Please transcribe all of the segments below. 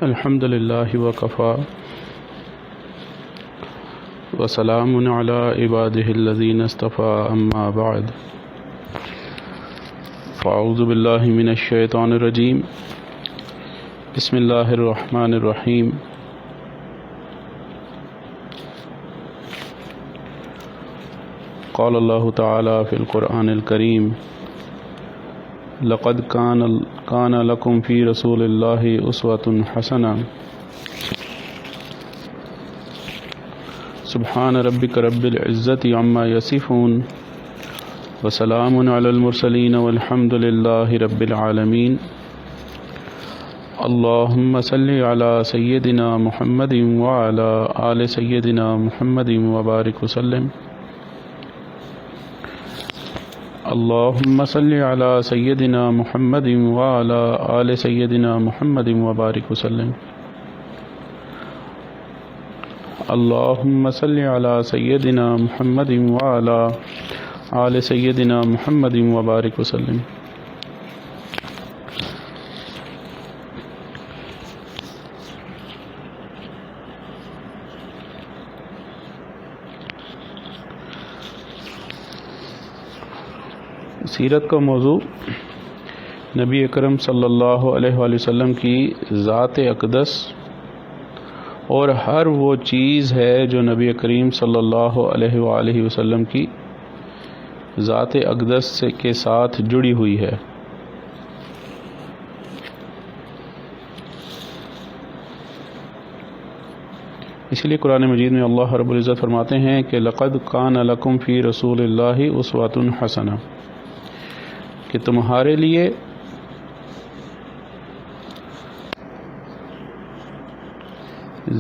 الحمد للہ وکفا وسلام علی عبادہ الذین اصطفى اما بعد فاعوذ باللہ من الشیطان الرجیم بسم اللہ الرحمن الرحیم قال اللہ تعالی فی القرآن الکریم لقد کان لکم فی رسول اللہ اسوۃ حسنہ سبحان ربک رب العزت عما یصفون وسلام علی المرسلین والحمد للہ رب العالمین اللہم صلی علی سیدنا محمد وعلی آل سیدنا محمد وبارک وسلم اللہم صلی علی سیدنا محمد وعلی آل سیدنا محمد وبارک وسلم اللہم صلی علی سیدنا محمد وعلی آل سیدنا محمد وبارک وسلم سیرت کا موضوع نبی اکرم صلی اللہ علیہ وآلہ وسلم کی ذات اقدس اور ہر وہ چیز ہے جو نبی کریم صلی اللہ علیہ وآلہ وسلم کی ذات اقدس کے ساتھ جڑی ہوئی ہے۔ اس لیے قرآن مجید میں اللہ رب العزت فرماتے ہیں کہ لقد کان لکم فی رسول اللہ اسوۃ حسنہ، کہ تمہارے لیے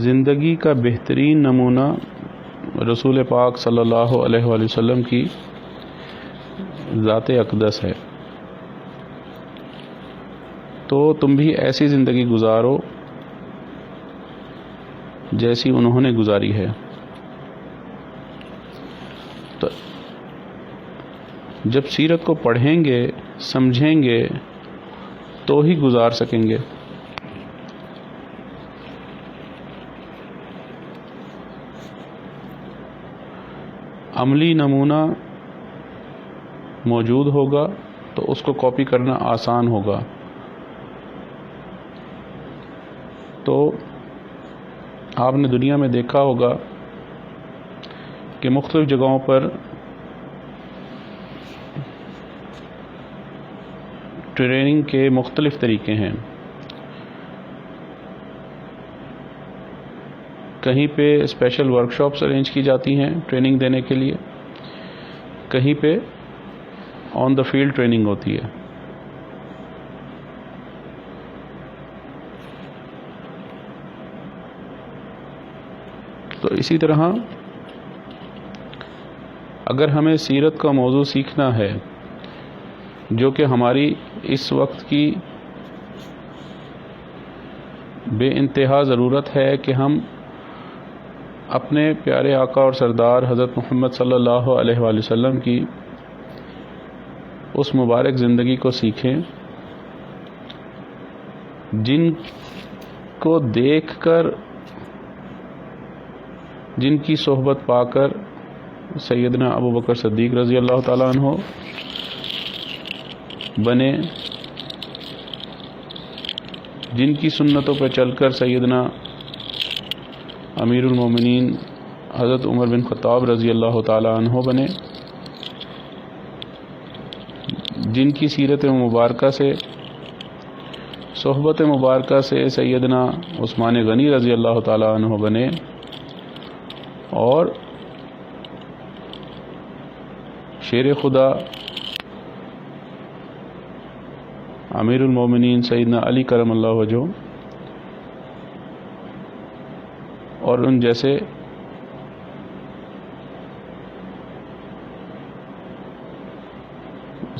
زندگی کا بہترین نمونہ رسول پاک صلی اللہ علیہ وآلہ وسلم کی ذات اقدس ہے، تو تم بھی ایسی زندگی گزارو جیسی انہوں نے گزاری ہے۔ تو جب سیرت کو پڑھیں گے سمجھیں گے تو ہی گزار سکیں گے۔ عملی نمونہ موجود ہوگا تو اس کو کاپی کرنا آسان ہوگا۔ تو آپ نے دنیا میں دیکھا ہوگا کہ مختلف جگہوں پر ٹریننگ کے مختلف طریقے ہیں۔ کہیں پہ اسپیشل ورکشاپس ارینج کی جاتی ہیں ٹریننگ دینے کے لیے، کہیں پہ آن دا فیلڈ ٹریننگ ہوتی ہے۔ تو اسی طرح اگر ہمیں سیرت کا موضوع سیکھنا ہے جو کہ ہماری اس وقت کی بے انتہا ضرورت ہے کہ ہم اپنے پیارے آقا اور سردار حضرت محمد صلی اللہ علیہ وآلہ وسلم کی اس مبارک زندگی کو سیکھیں جن کو دیکھ کر، جن کی صحبت پا کر سیدنا ابو بکر صدیق رضی اللہ تعالیٰ عنہ بنے، جن کی سنتوں پر چل کر سیدنا امیر المومنین حضرت عمر بن خطاب رضی اللہ تعالیٰ عنہ بنے، جن کی سیرت مبارکہ سے، صحبت مبارکہ سے سیدنا عثمان غنی رضی اللہ تعالیٰ عنہ بنے، اور شیر خدا امیر المومنین سیدنا علی کرم اللہ وجہہ اور ان جیسے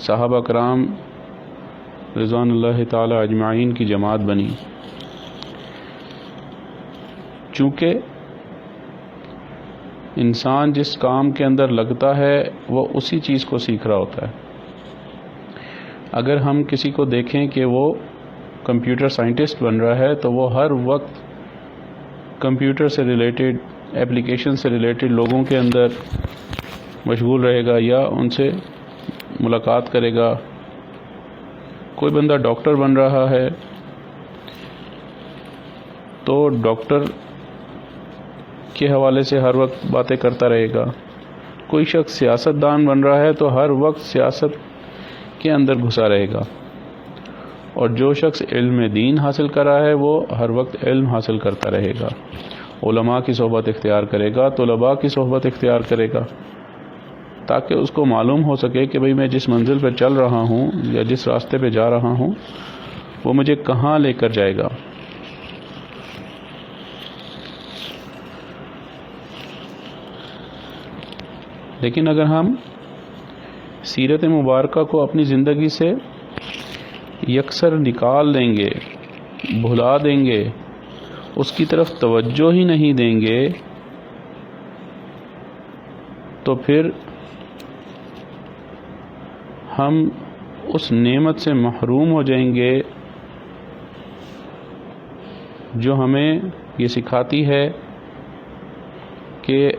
صحابہ کرام رضوان اللہ تعالی اجمعین کی جماعت بنی۔ چونکہ انسان جس کام کے اندر لگتا ہے وہ اسی چیز کو سیکھ رہا ہوتا ہے۔ اگر ہم کسی کو دیکھیں کہ وہ کمپیوٹر سائنٹسٹ بن رہا ہے تو وہ ہر وقت کمپیوٹر سے ریلیٹڈ، ایپلیکیشن سے ریلیٹڈ لوگوں کے اندر مشغول رہے گا یا ان سے ملاقات کرے گا. کوئی بندہ ڈاکٹر بن رہا ہے تو ڈاکٹر کے حوالے سے ہر وقت باتیں کرتا رہے گا. کوئی شخص سیاستدان بن رہا ہے تو ہر وقت سیاست کے اندر گھسا رہے گا. اور جو شخص علم دین حاصل کر رہا ہے وہ ہر وقت علم حاصل کرتا رہے گا. علماء کی صحبت اختیار کرے گا، طلباء کی صحبت اختیار کرے گا، تاکہ اس کو معلوم ہو سکے کہ بھئی میں جس منزل پہ چل رہا ہوں یا جس راستے پہ جا رہا ہوں وہ مجھے کہاں لے کر جائے گا. لیکن اگر ہم سیرت مبارکہ کو اپنی زندگی سے یکسر نکال دیں گے، بھلا دیں گے، اس کی طرف توجہ ہی نہیں دیں گے، تو پھر ہم اس نعمت سے محروم ہو جائیں گے جو ہمیں یہ سکھاتی ہے کہ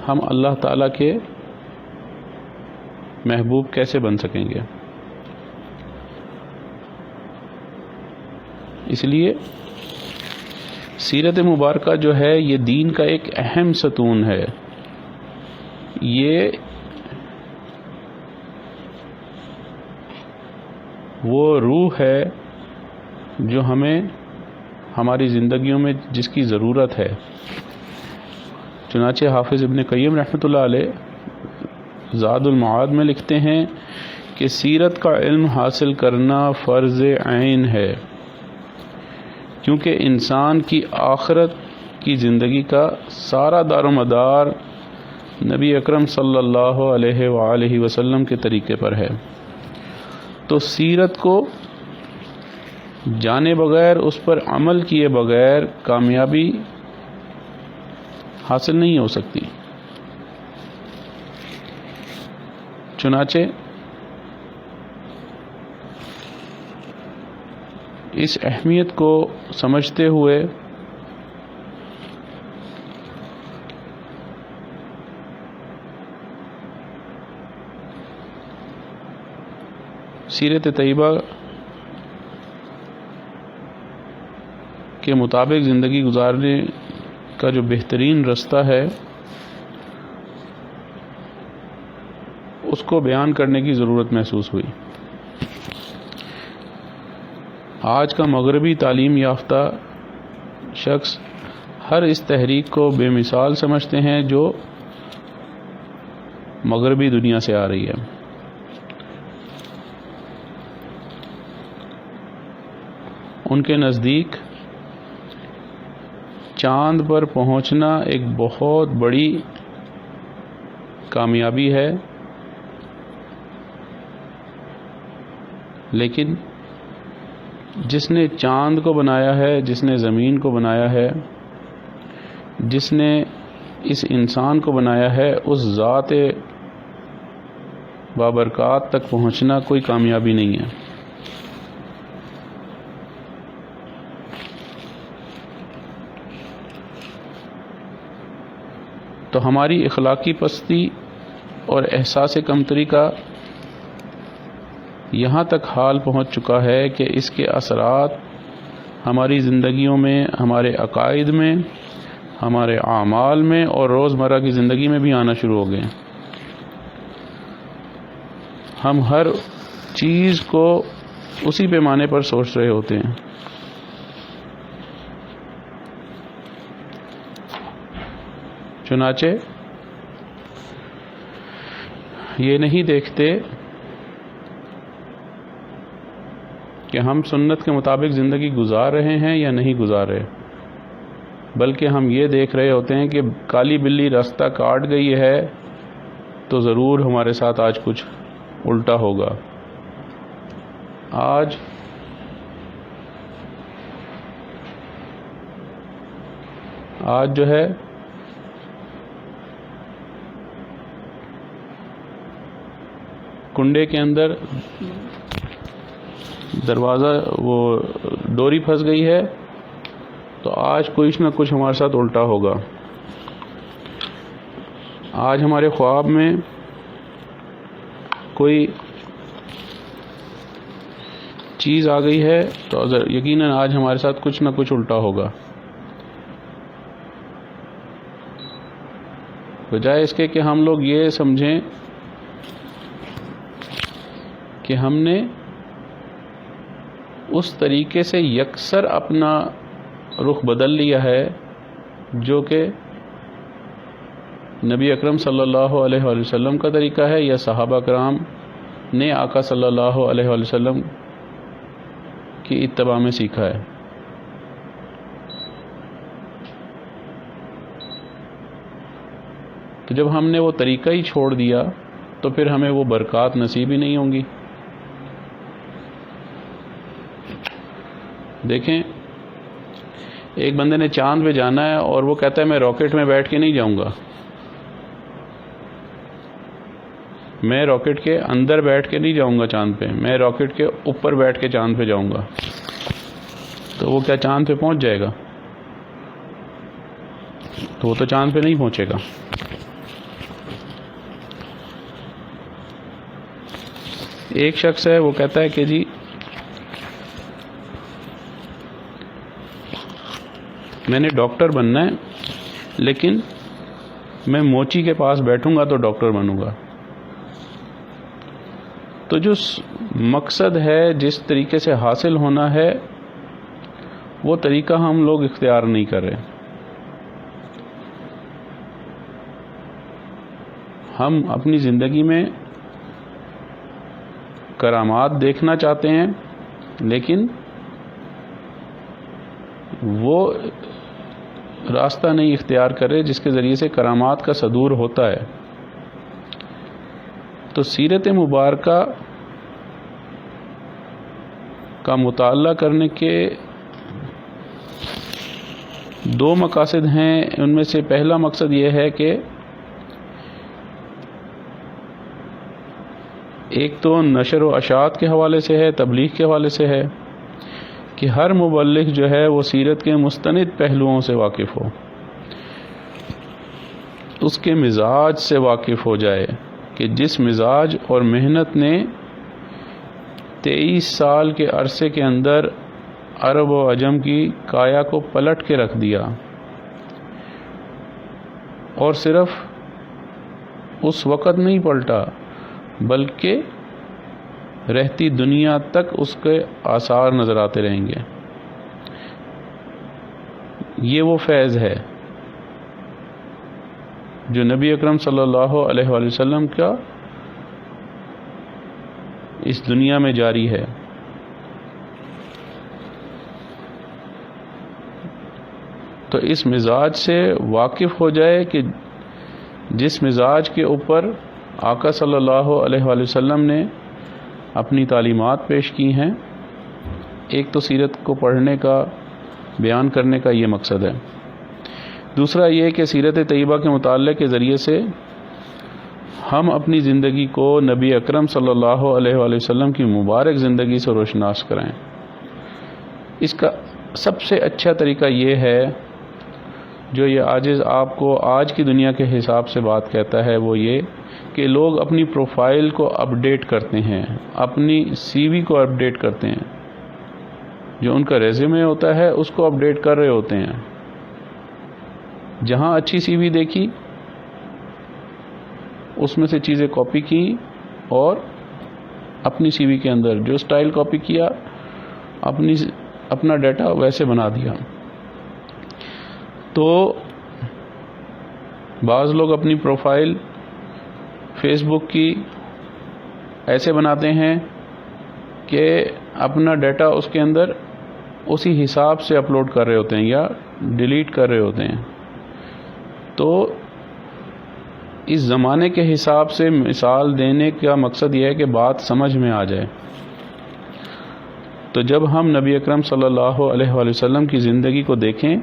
ہم اللہ تعالیٰ کے محبوب کیسے بن سکیں گے. اس لیے سیرت مبارکہ جو ہے یہ دین کا ایک اہم ستون ہے. یہ وہ روح ہے جو ہمیں ہماری زندگیوں میں جس کی ضرورت ہے. چنانچہ حافظ ابن قیم رحمۃ اللہ علیہ زاد المعاد میں لکھتے ہیں کہ سیرت کا علم حاصل کرنا فرض عین ہے، کیونکہ انسان کی آخرت کی زندگی کا سارا دار و مدار نبی اکرم صلی اللہ علیہ وآلہ وسلم کے طریقے پر ہے. تو سیرت کو جانے بغیر، اس پر عمل کیے بغیر کامیابی حاصل نہیں ہو سکتی. چنانچہ اس اہمیت کو سمجھتے ہوئے سیرت طیبہ کے مطابق زندگی گزارنے کا جو بہترین رستہ ہے اس کو بیان کرنے کی ضرورت محسوس ہوئی. آج کا مغربی تعلیم یافتہ شخص ہر اس تحریک کو بے مثال سمجھتے ہیں جو مغربی دنیا سے آ رہی ہے. ان کے نزدیک چاند پر پہنچنا ایک بہت بڑی کامیابی ہے، لیکن جس نے چاند کو بنایا ہے، جس نے زمین کو بنایا ہے، جس نے اس انسان کو بنایا ہے، اس ذات بابرکات تک پہنچنا کوئی کامیابی نہیں ہے. تو ہماری اخلاقی پستی اور احساس کمتری کا یہاں تک حال پہنچ چکا ہے کہ اس کے اثرات ہماری زندگیوں میں، ہمارے عقائد میں، ہمارے اعمال میں اور روزمرہ کی زندگی میں بھی آنا شروع ہو گئے. ہم ہر چیز کو اسی پیمانے پر سوچ رہے ہوتے ہیں. چنانچہ یہ نہیں دیکھتے کہ ہم سنت کے مطابق زندگی گزار رہے ہیں یا نہیں گزار رہے، بلکہ ہم یہ دیکھ رہے ہوتے ہیں کہ کالی بلی راستہ کاٹ گئی ہے تو ضرور ہمارے ساتھ آج کچھ الٹا ہوگا. آج جو ہے کنڈے کے اندر دروازہ وہ ڈوری پھنس گئی ہے، تو آج کچھ نہ کچھ ہمارے ساتھ الٹا ہوگا۔ آج ہمارے خواب میں کوئی چیز آ گئی ہے تو یقیناً آج ہمارے ساتھ کچھ نہ کچھ الٹا ہوگا۔ بجائے اس کے کہ ہم لوگ یہ سمجھیں کہ ہم نے اس طریقے سے یکسر اپنا رخ بدل لیا ہے جو کہ نبی اکرم صلی اللہ علیہ وآلہ وسلم کا طریقہ ہے یا صحابہ کرام نے آقا صلی اللہ علیہ وآلہ وسلم کی اتباع میں سیکھا ہے۔ تو جب ہم نے وہ طریقہ ہی چھوڑ دیا تو پھر ہمیں وہ برکات نصیب ہی نہیں ہوں گی۔ دیکھیں، ایک بندے نے چاند پہ جانا ہے اور وہ کہتا ہے میں راکٹ میں بیٹھ کے نہیں جاؤں گا، میں راکٹ کے اندر بیٹھ کے نہیں جاؤں گا چاند پہ، میں راکٹ کے اوپر بیٹھ کے چاند پہ جاؤں گا۔ تو وہ کیا چاند پہ پہنچ جائے گا؟ تو وہ تو چاند پہ نہیں پہنچے گا۔ ایک شخص ہے وہ کہتا ہے کہ جی میں نے ڈاکٹر بننا ہے، لیکن میں موچی کے پاس بیٹھوں گا تو ڈاکٹر بنوں گا۔ تو جو مقصد ہے، جس طریقے سے حاصل ہونا ہے، وہ طریقہ ہم لوگ اختیار نہیں کر رہے۔ ہم اپنی زندگی میں کرامات دیکھنا چاہتے ہیں، لیکن وہ راستہ نہیں اختیار کر رہے جس کے ذریعے سے کرامات کا صدور ہوتا ہے۔ تو سیرت مبارکہ کا مطالعہ کرنے کے دو مقاصد ہیں۔ ان میں سے پہلا مقصد یہ ہے کہ ایک تو نشر و اشاعت کے حوالے سے ہے، تبلیغ کے حوالے سے ہے کہ ہر مبلغ جو ہے وہ سیرت کے مستند پہلوؤں سے واقف ہو، اس کے مزاج سے واقف ہو جائے کہ جس مزاج اور محنت نے 23 سال کے عرصے کے اندر عرب و عجم کی کایا کو پلٹ کے رکھ دیا، اور صرف اس وقت نہیں پلٹا بلکہ رہتی دنیا تک اس کے آثار نظر آتے رہیں گے۔ یہ وہ فیض ہے جو نبی اکرم صلی اللہ علیہ وآلہ وسلم کا اس دنیا میں جاری ہے۔ تو اس مزاج سے واقف ہو جائے کہ جس مزاج کے اوپر آقا صلی اللہ علیہ وآلہ وسلم نے اپنی تعلیمات پیش کی ہیں۔ ایک تو سیرت کو پڑھنے کا، بیان کرنے کا یہ مقصد ہے۔ دوسرا یہ کہ سیرت طیبہ کے مطالعے کے ذریعے سے ہم اپنی زندگی کو نبی اکرم صلی اللہ علیہ وآلہ وسلم کی مبارک زندگی سے روشناس کرائیں۔ اس کا سب سے اچھا طریقہ یہ ہے، جو یہ عاجز آپ کو آج کی دنیا کے حساب سے بات کہتا ہے، وہ یہ کہ لوگ اپنی پروفائل کو اپڈیٹ کرتے ہیں، اپنی سی وی کو اپڈیٹ کرتے ہیں، جو ان کا ریزیومے ہوتا ہے اس کو اپڈیٹ کر رہے ہوتے ہیں۔ جہاں اچھی سی وی دیکھی اس میں سے چیزیں کاپی کی اور اپنی سی وی کے اندر جو سٹائل کاپی کیا اپنا ڈیٹا ویسے بنا دیا۔ تو بعض لوگ اپنی پروفائل فیس بک کی ایسے بناتے ہیں کہ اپنا ڈیٹا اس کے اندر اسی حساب سے اپلوڈ کر رہے ہوتے ہیں یا ڈیلیٹ کر رہے ہوتے ہیں۔ تو اس زمانے کے حساب سے مثال دینے کا مقصد یہ ہے کہ بات سمجھ میں آ جائے۔ تو جب ہم نبی اکرم صلی اللہ علیہ وآلہ وسلم کی زندگی کو دیکھیں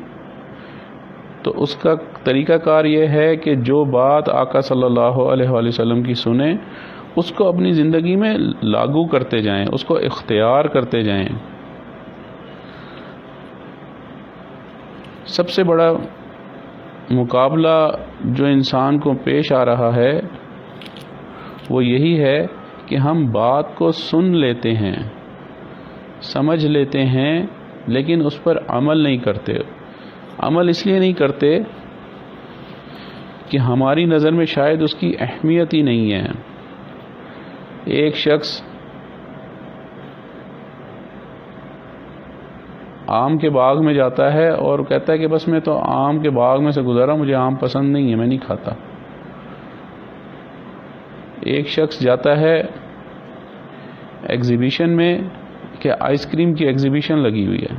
تو اس کا طریقہ کار یہ ہے کہ جو بات آقا صلی اللہ علیہ وآلہ وسلم کی سنیں اس کو اپنی زندگی میں لاگو کرتے جائیں، اس کو اختیار کرتے جائیں۔ سب سے بڑا مقابلہ جو انسان کو پیش آ رہا ہے وہ یہی ہے کہ ہم بات کو سن لیتے ہیں، سمجھ لیتے ہیں، لیکن اس پر عمل نہیں کرتے۔ عمل اس لیے نہیں کرتے کہ ہماری نظر میں شاید اس کی اہمیت ہی نہیں ہے۔ ایک شخص آم کے باغ میں جاتا ہے اور کہتا ہے کہ بس میں تو آم کے باغ میں سے گزرا، مجھے آم پسند نہیں ہے، میں نہیں کھاتا۔ ایک شخص جاتا ہے ایگزیبیشن میں کہ آئس کریم کی ایگزیبیشن لگی ہوئی ہے،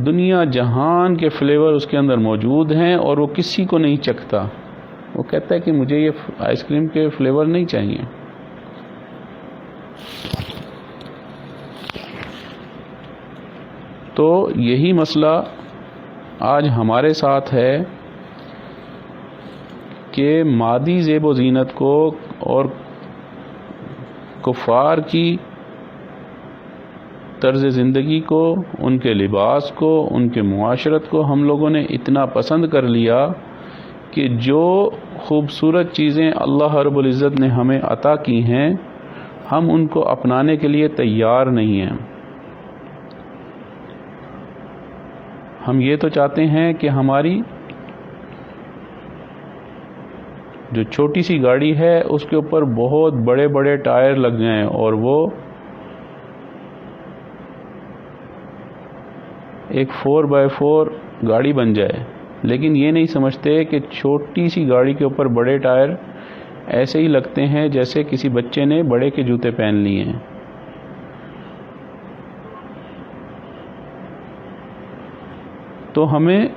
دنیا جہان کے فلیور اس کے اندر موجود ہیں اور وہ کسی کو نہیں چکھتا۔ وہ کہتا ہے کہ مجھے یہ آئس کریم کے فلیور نہیں چاہیے۔ تو یہی مسئلہ آج ہمارے ساتھ ہے کہ مادی زیب و زینت کو اور کفار کی طرز زندگی کو، ان کے لباس کو، ان کے معاشرت کو ہم لوگوں نے اتنا پسند کر لیا کہ جو خوبصورت چیزیں اللہ رب العزت نے ہمیں عطا کی ہیں ہم ان کو اپنانے کے لیے تیار نہیں ہیں۔ ہم یہ تو چاہتے ہیں کہ ہماری جو چھوٹی سی گاڑی ہے اس کے اوپر بہت بڑے بڑے ٹائر لگ جائیں اور وہ ایک 4x4 گاڑی بن جائے، لیکن یہ نہیں سمجھتے کہ چھوٹی سی گاڑی کے اوپر بڑے ٹائر ایسے ہی لگتے ہیں جیسے کسی بچے نے بڑے کے جوتے پہن لیے ہیں۔ تو ہمیں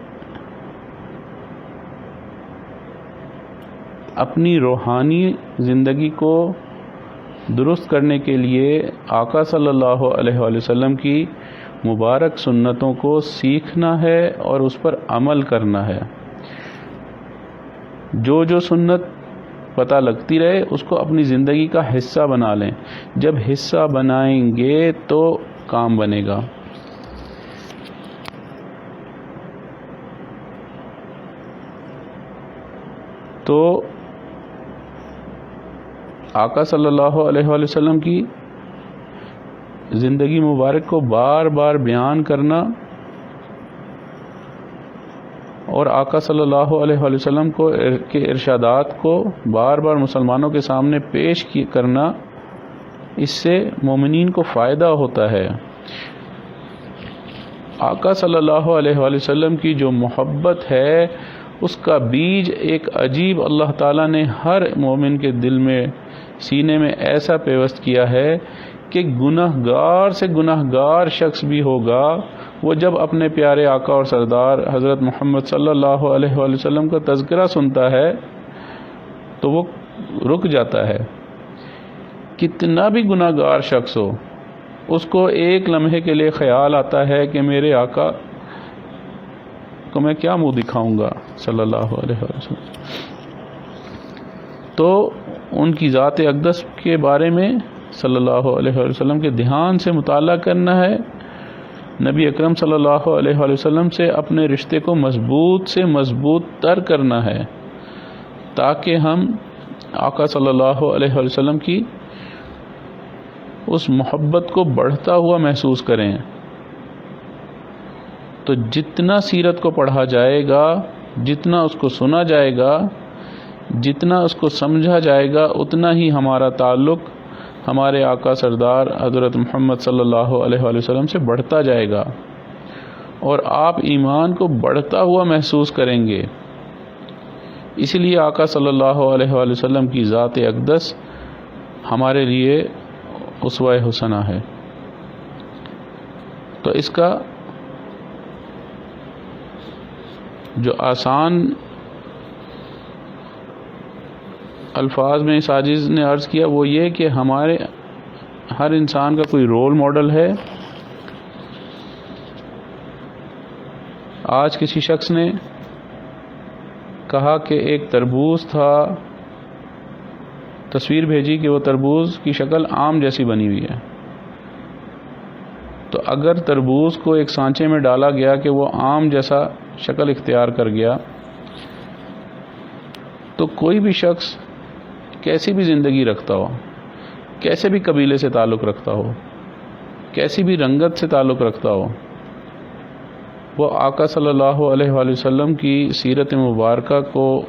اپنی روحانی زندگی کو درست کرنے کے لیے آقا صلی اللہ علیہ وآلہ وسلم کی مبارک سنتوں کو سیکھنا ہے اور اس پر عمل کرنا ہے۔ جو جو سنت پتہ لگتی رہے اس کو اپنی زندگی کا حصہ بنا لیں۔ جب حصہ بنائیں گے تو کام بنے گا۔ تو آقا صلی اللہ علیہ وآلہ وسلم کی زندگی مبارک کو بار بار بیان کرنا اور آقا صلی اللہ علیہ وآلہ وسلم کے ارشادات کو بار بار مسلمانوں کے سامنے پیش کرنا، اس سے مومنین کو فائدہ ہوتا ہے۔ آقا صلی اللہ علیہ وآلہ وسلم کی جو محبت ہے اس کا بیج ایک عجیب اللہ تعالیٰ نے ہر مومن کے دل میں، سینے میں ایسا پیوست کیا ہے کہ گناہ گار سے گناہ گار شخص بھی ہوگا، وہ جب اپنے پیارے آقا اور سردار حضرت محمد صلی اللہ علیہ وآلہ وسلم کا تذکرہ سنتا ہے تو وہ رک جاتا ہے۔ کتنا بھی گناہ گار شخص ہو، اس کو ایک لمحے کے لیے خیال آتا ہے کہ میرے آقا کو میں کیا منہ دکھاؤں گا صلی اللہ علیہ وسلم۔ تو ان کی ذات اقدس کے بارے میں صلی اللہ علیہ وسلم کے دھیان سے مطالعہ کرنا ہے، نبی اکرم صلی اللہ علیہ وسلم سے اپنے رشتے کو مضبوط سے مضبوط تر کرنا ہے تاکہ ہم آقا صلی اللہ علیہ وسلم کی اس محبت کو بڑھتا ہوا محسوس کریں۔ تو جتنا سیرت کو پڑھا جائے گا، جتنا اس کو سنا جائے گا، جتنا اس کو سمجھا جائے گا، اتنا ہی ہمارا تعلق ہمارے آقا سردار حضرت محمد صلی اللہ علیہ وآلہ وسلم سے بڑھتا جائے گا اور آپ ایمان کو بڑھتا ہوا محسوس کریں گے۔ اسی لیے آقا صلی اللہ علیہ وآلہ وسلم کی ذات اقدس ہمارے لیے اسوہ حسنہ ہے۔ تو اس کا جو آسان الفاظ میں ساجد نے عرض کیا وہ یہ کہ ہمارے ہر انسان کا کوئی رول ماڈل ہے۔ آج کسی شخص نے کہا کہ ایک تربوز تھا تصویر بھیجی کہ وہ تربوز کی شکل آم جیسی بنی ہوئی ہے. تو اگر تربوز کو ایک سانچے میں ڈالا گیا کہ وہ آم جیسا شکل اختیار کر گیا، تو کوئی بھی شخص کیسی بھی زندگی رکھتا ہو، کیسے بھی قبیلے سے تعلق رکھتا ہو، کیسی بھی رنگت سے تعلق رکھتا ہو، وہ آقا صلی اللہ علیہ وآلہ وسلم کی سیرت مبارکہ کو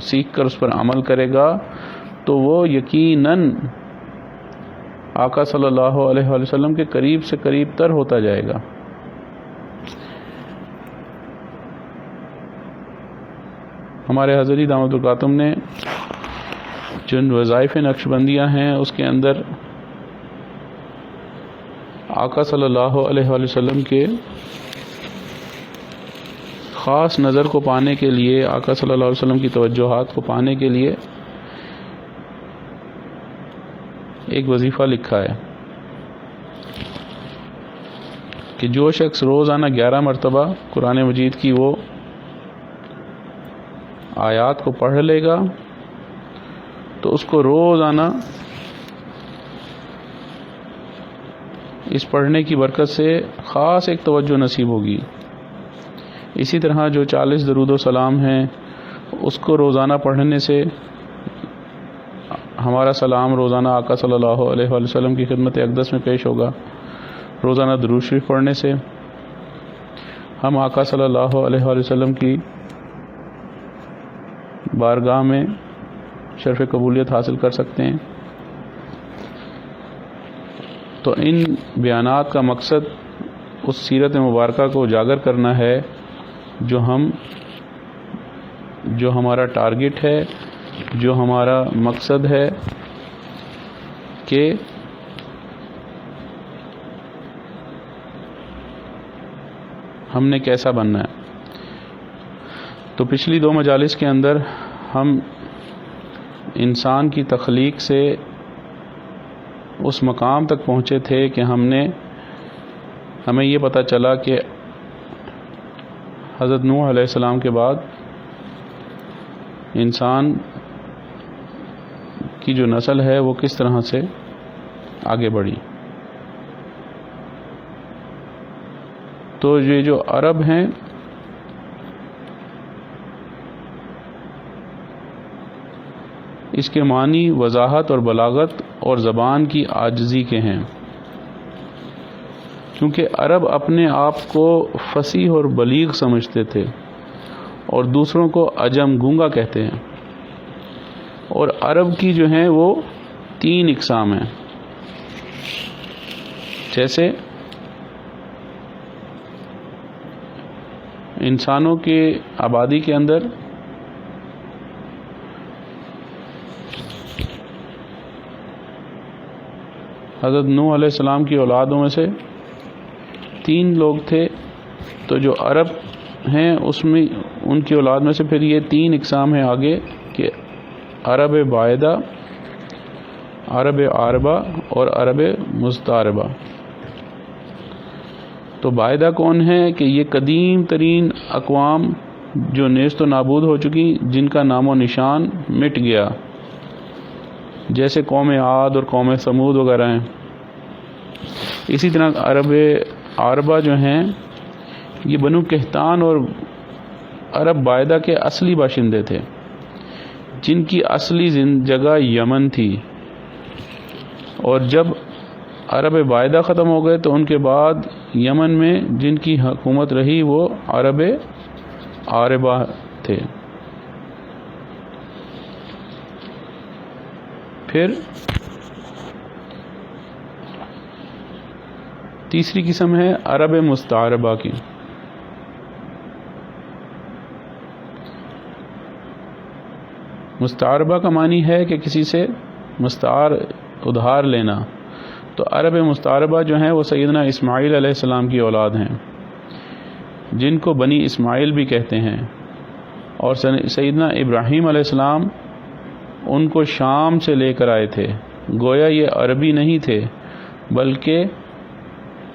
سیکھ کر اس پر عمل کرے گا تو وہ یقیناً آقا صلی اللہ علیہ وآلہ وسلم کے قریب سے قریب تر ہوتا جائے گا. ہمارے حضرت دامت القاتم نے جن وظائف نقشبندیاں ہیں اس کے اندر آقا صلی اللہ علیہ وآلہ وسلم کے خاص نظر کو پانے کے لیے، آقا صلی اللہ علیہ وسلم کی توجہات کو پانے کے لیے ایک وظیفہ لکھا ہے کہ جو شخص روزانہ 11 مرتبہ قرآن مجید کی وہ آیات کو پڑھ لے گا تو اس کو روزانہ اس پڑھنے کی برکت سے خاص ایک توجہ نصیب ہوگی. اسی طرح جو 40 درود و سلام ہیں اس کو روزانہ پڑھنے سے ہمارا سلام روزانہ آقا صلی اللہ علیہ وآلہ وسلم کی خدمت اقدس میں پیش ہوگا. روزانہ درود شریف پڑھنے سے ہم آقا صلی اللہ علیہ وآلہ وسلم کی بارگاہ میں شرف قبولیت حاصل کر سکتے ہیں. تو ان بیانات کا مقصد اس سیرت مبارکہ کو اجاگر کرنا ہے جو ہمارا ٹارگٹ ہے، جو ہمارا مقصد ہے کہ ہم نے کیسا بننا ہے. تو پچھلی 2 مجالس کے اندر ہم انسان کی تخلیق سے اس مقام تک پہنچے تھے کہ ہمیں یہ پتہ چلا کہ حضرت نوح علیہ السلام کے بعد انسان کی جو نسل ہے وہ کس طرح سے آگے بڑھی. تو یہ جو عرب ہیں اس کے معنی وضاحت اور بلاغت اور زبان کی عاجزی کے ہیں، کیونکہ عرب اپنے آپ کو فصیح اور بلیغ سمجھتے تھے اور دوسروں کو عجم گونگا کہتے ہیں. اور عرب کی جو ہیں وہ 3 اقسام ہیں. جیسے انسانوں کے آبادی کے اندر حضرت نوح علیہ السلام کی اولادوں میں سے 3 لوگ تھے. تو جو عرب ہیں اس میں ان کی اولاد میں سے پھر یہ 3 اقسام ہیں آگے کہ عرب باعدہ، عرب عاربہ اور عرب مستعربہ. تو باعدہ کون ہے کہ یہ قدیم ترین اقوام جو نیست و نابود ہو چکی، جن کا نام و نشان مٹ گیا، جیسے قوم عاد اور قوم ثمود وغیرہ ہیں. اسی طرح عرب عاربہ جو ہیں یہ بنو قحطان اور عرب باعدہ کے اصلی باشندے تھے، جن کی اصلی جگہ یمن تھی. اور جب عرب باعدہ ختم ہو گئے تو ان کے بعد یمن میں جن کی حکومت رہی وہ عرب عاربہ تھے. پھر تیسری قسم ہے عرب مستعربہ کی. مستعربہ کا معنی ہے کہ کسی سے مستعار ادھار لینا. تو عرب مستعربہ جو ہیں وہ سیدنا اسماعیل علیہ السلام کی اولاد ہیں، جن کو بنی اسماعیل بھی کہتے ہیں. اور سیدنا ابراہیم علیہ السلام ان کو شام سے لے کر آئے تھے. گویا یہ عربی نہیں تھے بلکہ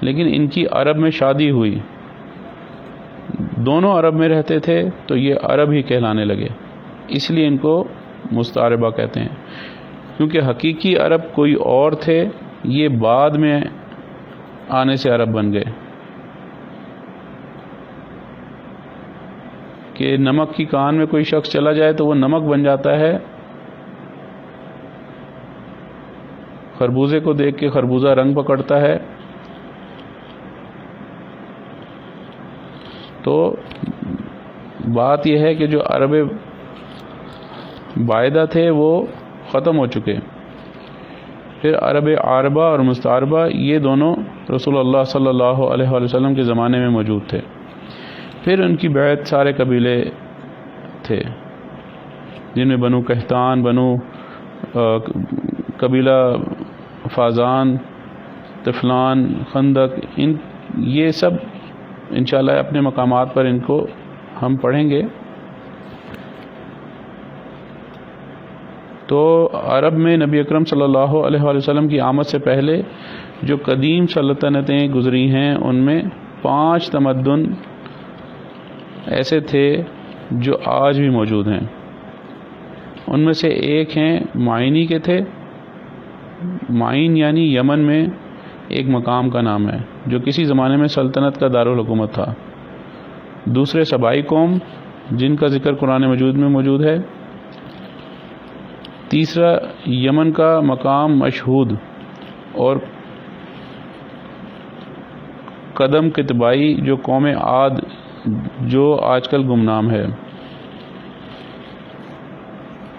لیکن ان کی عرب میں شادی ہوئی، دونوں عرب میں رہتے تھے تو یہ عرب ہی کہلانے لگے، اس لیے ان کو مستعربہ کہتے ہیں. کیونکہ حقیقی عرب کوئی اور تھے، یہ بعد میں آنے سے عرب بن گئے. کہ نمک کی کان میں کوئی شخص چلا جائے تو وہ نمک بن جاتا ہے. خربوزے کو دیکھ کے خربوزہ رنگ پکڑتا ہے. تو بات یہ ہے کہ جو عرب بائدہ تھے وہ ختم ہو چکے. پھر عرب عاربہ اور مستعربہ یہ دونوں رسول اللہ صلی اللہ علیہ وآلہ وسلم کے زمانے میں موجود تھے. پھر ان کی بیعت سارے قبیلے تھے، جن میں بنو قحطان، بنو قبیلہ فازان، طفلان، خندق، یہ سب انشاءاللہ اپنے مقامات پر ان کو ہم پڑھیں گے. تو عرب میں نبی اکرم صلی اللہ علیہ وآلہ وسلم کی آمد سے پہلے جو قدیم سلطنتیں گزری ہیں ان میں 5 تمدن ایسے تھے جو آج بھی موجود ہیں. ان میں سے ایک ہیں معینی کے تھے. معین یعنی یمن میں ایک مقام کا نام ہے جو کسی زمانے میں سلطنت کا دارالحکومت تھا. دوسرے سبائی قوم جن کا ذکر قرآن مجید میں موجود ہے. تیسرا یمن کا مقام مشہود اور قدم کتبائی جو قوم عاد جو آج کل گمنام ہے.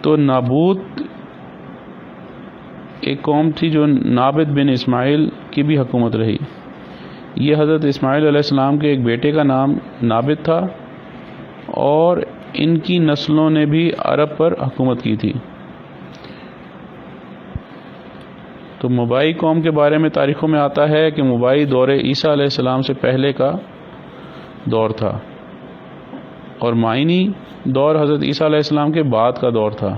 تو نابوت ایک قوم تھی جو نابت بن اسماعیل کی بھی حکومت رہی. یہ حضرت اسماعیل علیہ السلام کے ایک بیٹے کا نام نابت تھا اور ان کی نسلوں نے بھی عرب پر حکومت کی تھی. تو مبائی قوم کے بارے میں تاریخوں میں آتا ہے کہ مبائی دور عیسیٰ علیہ السلام سے پہلے کا دور تھا اور معینی دور حضرت عیسیٰ علیہ السلام کے بعد کا دور تھا.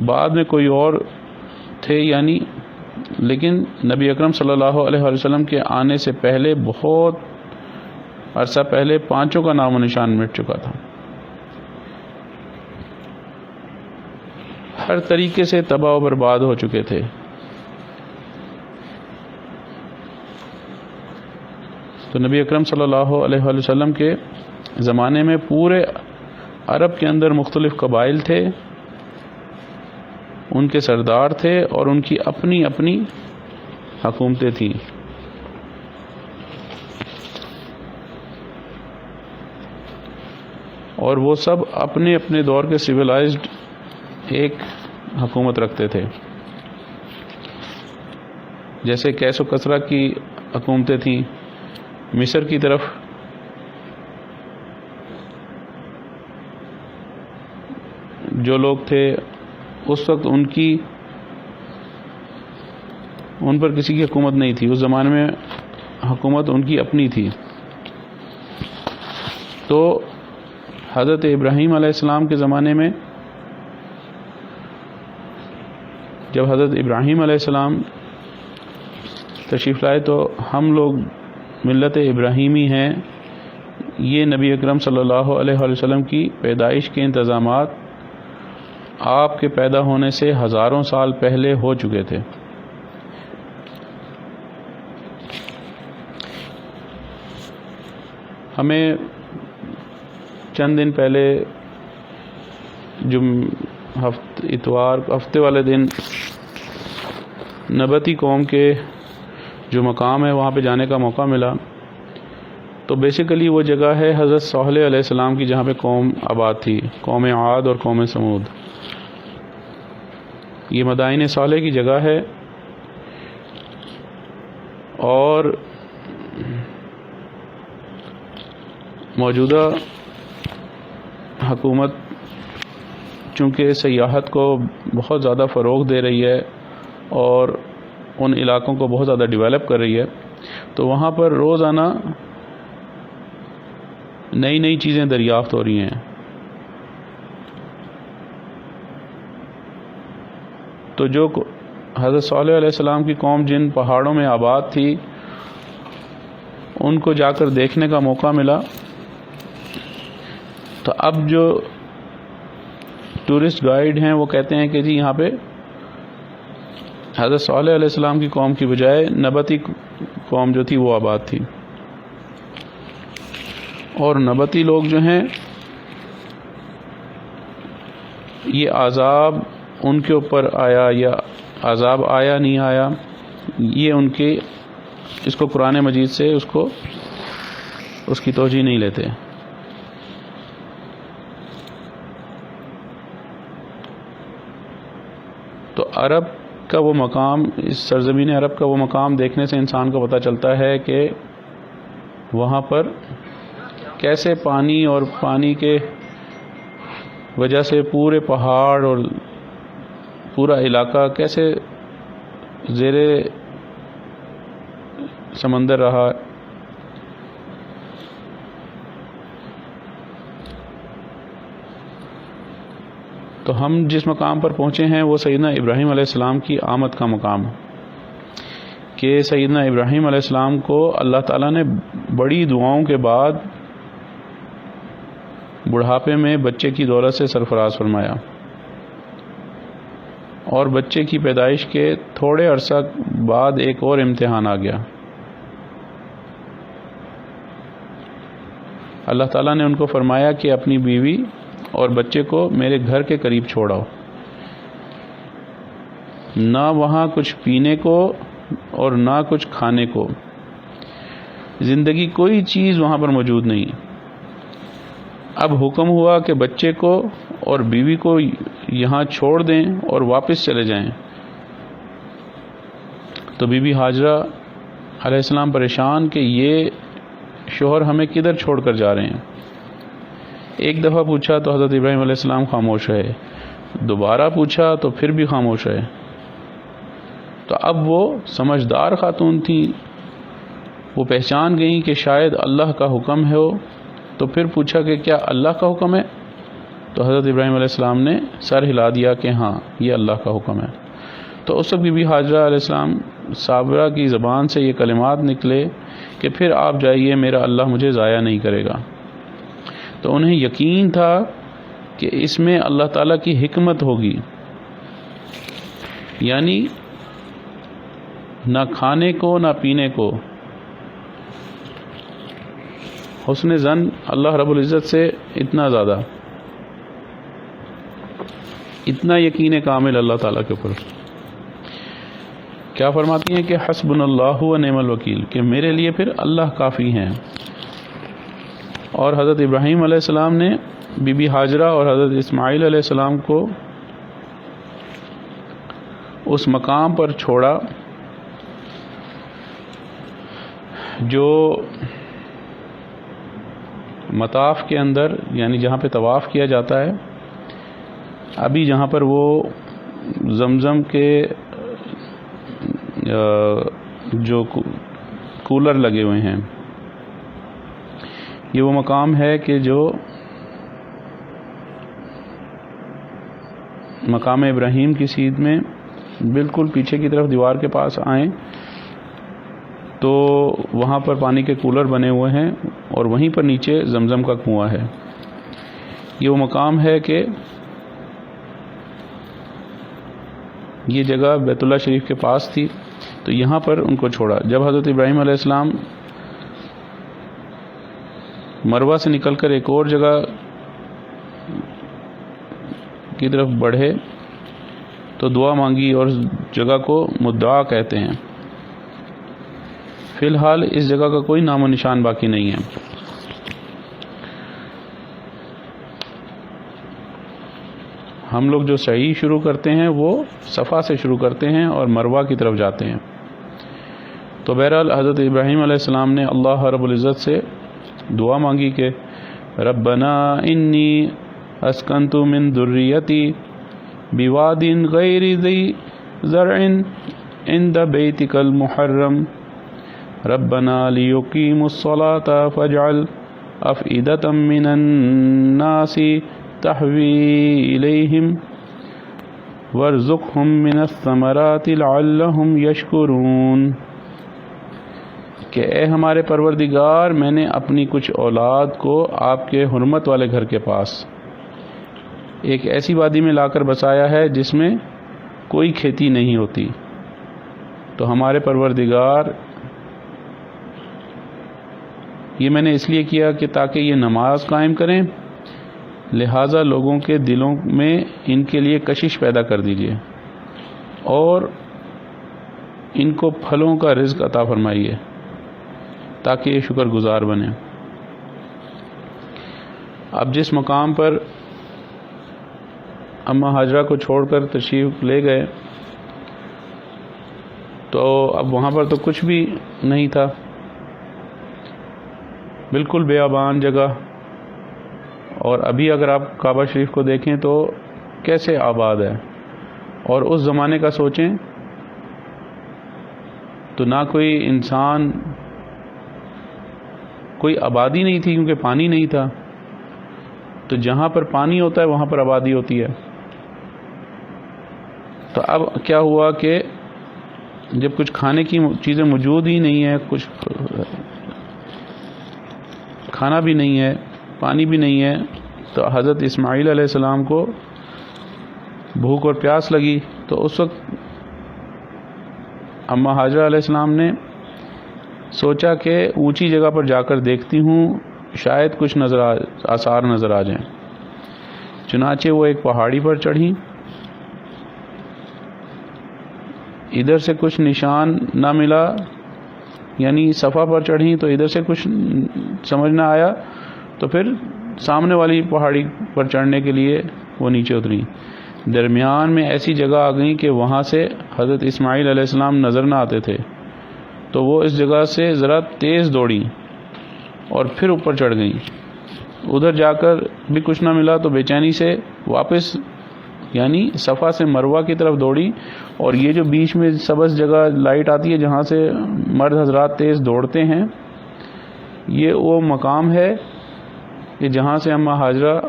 بعد میں کوئی اور تھے یعنی، لیکن نبی اکرم صلی اللہ علیہ وآلہ وسلم کے آنے سے پہلے بہت عرصہ پہلے 5 کا نام و نشان مٹ چکا تھا. ہر طریقے سے تباہ و برباد ہو چکے تھے. تو نبی اکرم صلی اللہ علیہ وآلہ وسلم کے زمانے میں پورے عرب کے اندر مختلف قبائل تھے، ان کے سردار تھے اور ان کی اپنی اپنی حکومتیں تھیں. اور وہ سب اپنے اپنے دور کے سویلائزڈ ایک حکومت رکھتے تھے. جیسے کیس و کسرا کی حکومتیں تھیں. مصر کی طرف جو لوگ تھے اس وقت ان پر کسی کی حکومت نہیں تھی. اس زمانے میں حکومت ان کی اپنی تھی. تو حضرت ابراہیم علیہ السلام کے زمانے میں جب حضرت ابراہیم علیہ السلام تشریف لائے تو ہم لوگ ملت ابراہیمی ہیں. یہ نبی اکرم صلی اللہ علیہ وآلہ وسلم کی پیدائش کے انتظامات آپ کے پیدا ہونے سے ہزاروں سال پہلے ہو چکے تھے. ہمیں چند دن پہلے ہفتے والے دن نبتی قوم کے جو مقام ہے وہاں پہ جانے کا موقع ملا. تو بیسیکلی وہ جگہ ہے حضرت صالح علیہ السلام کی جہاں پہ قوم آباد تھی، قوم عاد اور قوم سمود. یہ مدائن صالح کی جگہ ہے اور موجودہ حکومت چونکہ سیاحت کو بہت زیادہ فروغ دے رہی ہے اور ان علاقوں کو بہت زیادہ ڈیولپ کر رہی ہے، تو وہاں پر روزانہ نئی نئی چیزیں دریافت ہو رہی ہیں. تو جو حضرت صالح علیہ السلام کی قوم جن پہاڑوں میں آباد تھی ان کو جا کر دیکھنے کا موقع ملا. تو اب جو ٹورسٹ گائیڈ ہیں وہ کہتے ہیں کہ جی یہاں پہ حضرت صالح علیہ السلام کی قوم کی بجائے نبتی قوم جو تھی وہ آباد تھی، اور نبتی لوگ جو ہیں یہ عذاب ان کے اوپر آیا یا عذاب آیا نہیں آیا، یہ ان کے اس کو قرآن مجید سے اس کی توجہ نہیں لیتے۔ تو عرب کا وہ مقام، اس سرزمین عرب کا وہ مقام دیکھنے سے انسان کو پتہ چلتا ہے کہ وہاں پر کیسے پانی اور پانی کے وجہ سے پورے پہاڑ اور پورا علاقہ کیسے زیر سمندر رہا۔ تو ہم جس مقام پر پہنچے ہیں وہ سیدنا ابراہیم علیہ السلام کی آمد کا مقام کہ سیدنا ابراہیم علیہ السلام کو اللہ تعالیٰ نے بڑی دعاؤں کے بعد بڑھاپے میں بچے کی دولت سے سرفراز فرمایا، اور بچے کی پیدائش کے تھوڑے عرصہ بعد ایک اور امتحان آ گیا۔ اللہ تعالیٰ نے ان کو فرمایا کہ اپنی بیوی اور بچے کو میرے گھر کے قریب چھوڑاؤ، نہ وہاں کچھ پینے کو اور نہ کچھ کھانے کو، زندگی کوئی چیز وہاں پر موجود نہیں۔ اب حکم ہوا کہ بچے کو اور بیوی کو یہاں چھوڑ دیں اور واپس چلے جائیں۔ تو بی بی ہاجرہ علیہ السلام پریشان کہ یہ شوہر ہمیں کدھر چھوڑ کر جا رہے ہیں۔ ایک دفعہ پوچھا تو حضرت ابراہیم علیہ السلام خاموش رہے، دوبارہ پوچھا تو پھر بھی خاموش رہے۔ تو اب وہ سمجھدار خاتون تھی، وہ پہچان گئیں کہ شاید اللہ کا حکم ہے، تو پھر پوچھا کہ کیا اللہ کا حکم ہے؟ تو حضرت ابراہیم علیہ السلام نے سر ہلا دیا کہ ہاں یہ اللہ کا حکم ہے۔ تو اس وقت بی بی ہاجرہ علیہ السلام صابرہ کی زبان سے یہ کلمات نکلے کہ پھر آپ جائیے، میرا اللہ مجھے ضائع نہیں کرے گا۔ تو انہیں یقین تھا کہ اس میں اللہ تعالیٰ کی حکمت ہوگی، یعنی نہ کھانے کو نہ پینے کو، حسن ظن اللہ رب العزت سے اتنا زیادہ، اتنا یقین کامل اللہ تعالیٰ کے اوپر۔ کیا فرماتی ہیں کہ حسبنا اللہ و نعم الوکیل، کہ میرے لیے پھر اللہ کافی ہیں۔ اور حضرت ابراہیم علیہ السلام نے بی بی ہاجرہ اور حضرت اسماعیل علیہ السلام کو اس مقام پر چھوڑا جو مطاف کے اندر، یعنی جہاں پہ طواف کیا جاتا ہے، ابھی جہاں پر وہ زمزم کے جو کولر لگے ہوئے ہیں، یہ وہ مقام ہے کہ جو مقام ابراہیم کی سیدھ میں بالکل پیچھے کی طرف دیوار کے پاس آئیں تو وہاں پر پانی کے کولر بنے ہوئے ہیں، اور وہیں پر نیچے زمزم کا کنواں ہے۔ یہ وہ مقام ہے کہ یہ جگہ بیت اللہ شریف کے پاس تھی، تو یہاں پر ان کو چھوڑا۔ جب حضرت ابراہیم علیہ السلام مروہ سے نکل کر ایک اور جگہ کی طرف بڑھے تو دعا مانگی، اور جگہ کو مدعا کہتے ہیں۔ فی الحال اس جگہ کا کوئی نام و نشان باقی نہیں ہے۔ ہم لوگ جو سعی شروع کرتے ہیں وہ صفا سے شروع کرتے ہیں اور مروہ کی طرف جاتے ہیں۔ تو بہرحال حضرت ابراہیم علیہ السلام نے اللہ رب العزت سے دعا مانگی کہ ربنا انی اسکنت من ذریتی بواد غیر ذی زرع عند بیتک المحرم ربنا لیقیموا الصلاة فاجعل افئدة من الناس تحوی الیہم وارزقہم من الثمرات لعلہم یشکرون، کہ اے ہمارے پروردگار، میں نے اپنی کچھ اولاد کو آپ کے حرمت والے گھر کے پاس ایک ایسی وادی میں لا کر بسایا ہے جس میں کوئی کھیتی نہیں ہوتی، تو ہمارے پروردگار یہ میں نے اس لیے کیا کہ تاکہ یہ نماز قائم کریں، لہٰذا لوگوں کے دلوں میں ان کے لیے کشش پیدا کر دیجیے اور ان کو پھلوں کا رزق عطا فرمائیے تاکہ یہ شکر گزار بنے۔ اب جس مقام پر اماں ہاجرہ کو چھوڑ کر تشریف لے گئے تو اب وہاں پر تو کچھ بھی نہیں تھا، بالکل بیابان جگہ، اور ابھی اگر آپ کعبہ شریف کو دیکھیں تو کیسے آباد ہے، اور اس زمانے کا سوچیں تو نہ کوئی انسان، کوئی آبادی نہیں تھی کیونکہ پانی نہیں تھا، تو جہاں پر پانی ہوتا ہے وہاں پر آبادی ہوتی ہے۔ تو اب کیا ہوا کہ جب کچھ کھانے کی چیزیں موجود ہی نہیں ہیں، کچھ کھانا بھی نہیں ہے، پانی بھی نہیں ہے، تو حضرت اسماعیل علیہ السلام کو بھوک اور پیاس لگی، تو اس وقت اماں ہاجرہ علیہ السلام نے سوچا کہ اونچی جگہ پر جا کر دیکھتی ہوں، شاید کچھ آثار نظر آ جائیں۔ چنانچہ وہ ایک پہاڑی پر چڑھیں، ادھر سے کچھ نشان نہ ملا، یعنی صفا پر چڑھیں تو ادھر سے کچھ سمجھ نہ آیا، تو پھر سامنے والی پہاڑی پر چڑھنے کے لیے وہ نیچے اتری، درمیان میں ایسی جگہ آ گئیں کہ وہاں سے حضرت اسماعیل علیہ السلام نظر نہ آتے تھے، تو وہ اس جگہ سے ذرا تیز دوڑیں اور پھر اوپر چڑھ گئیں۔ ادھر جا کر بھی کچھ نہ ملا تو بے چینی سے واپس یعنی صفا سے مروہ کی طرف دوڑی، اور یہ جو بیچ میں سبز جگہ لائٹ آتی ہے جہاں سے مرد حضرات تیز دوڑتے ہیں، یہ وہ مقام ہے کہ جہاں سے اماں ہاجرہ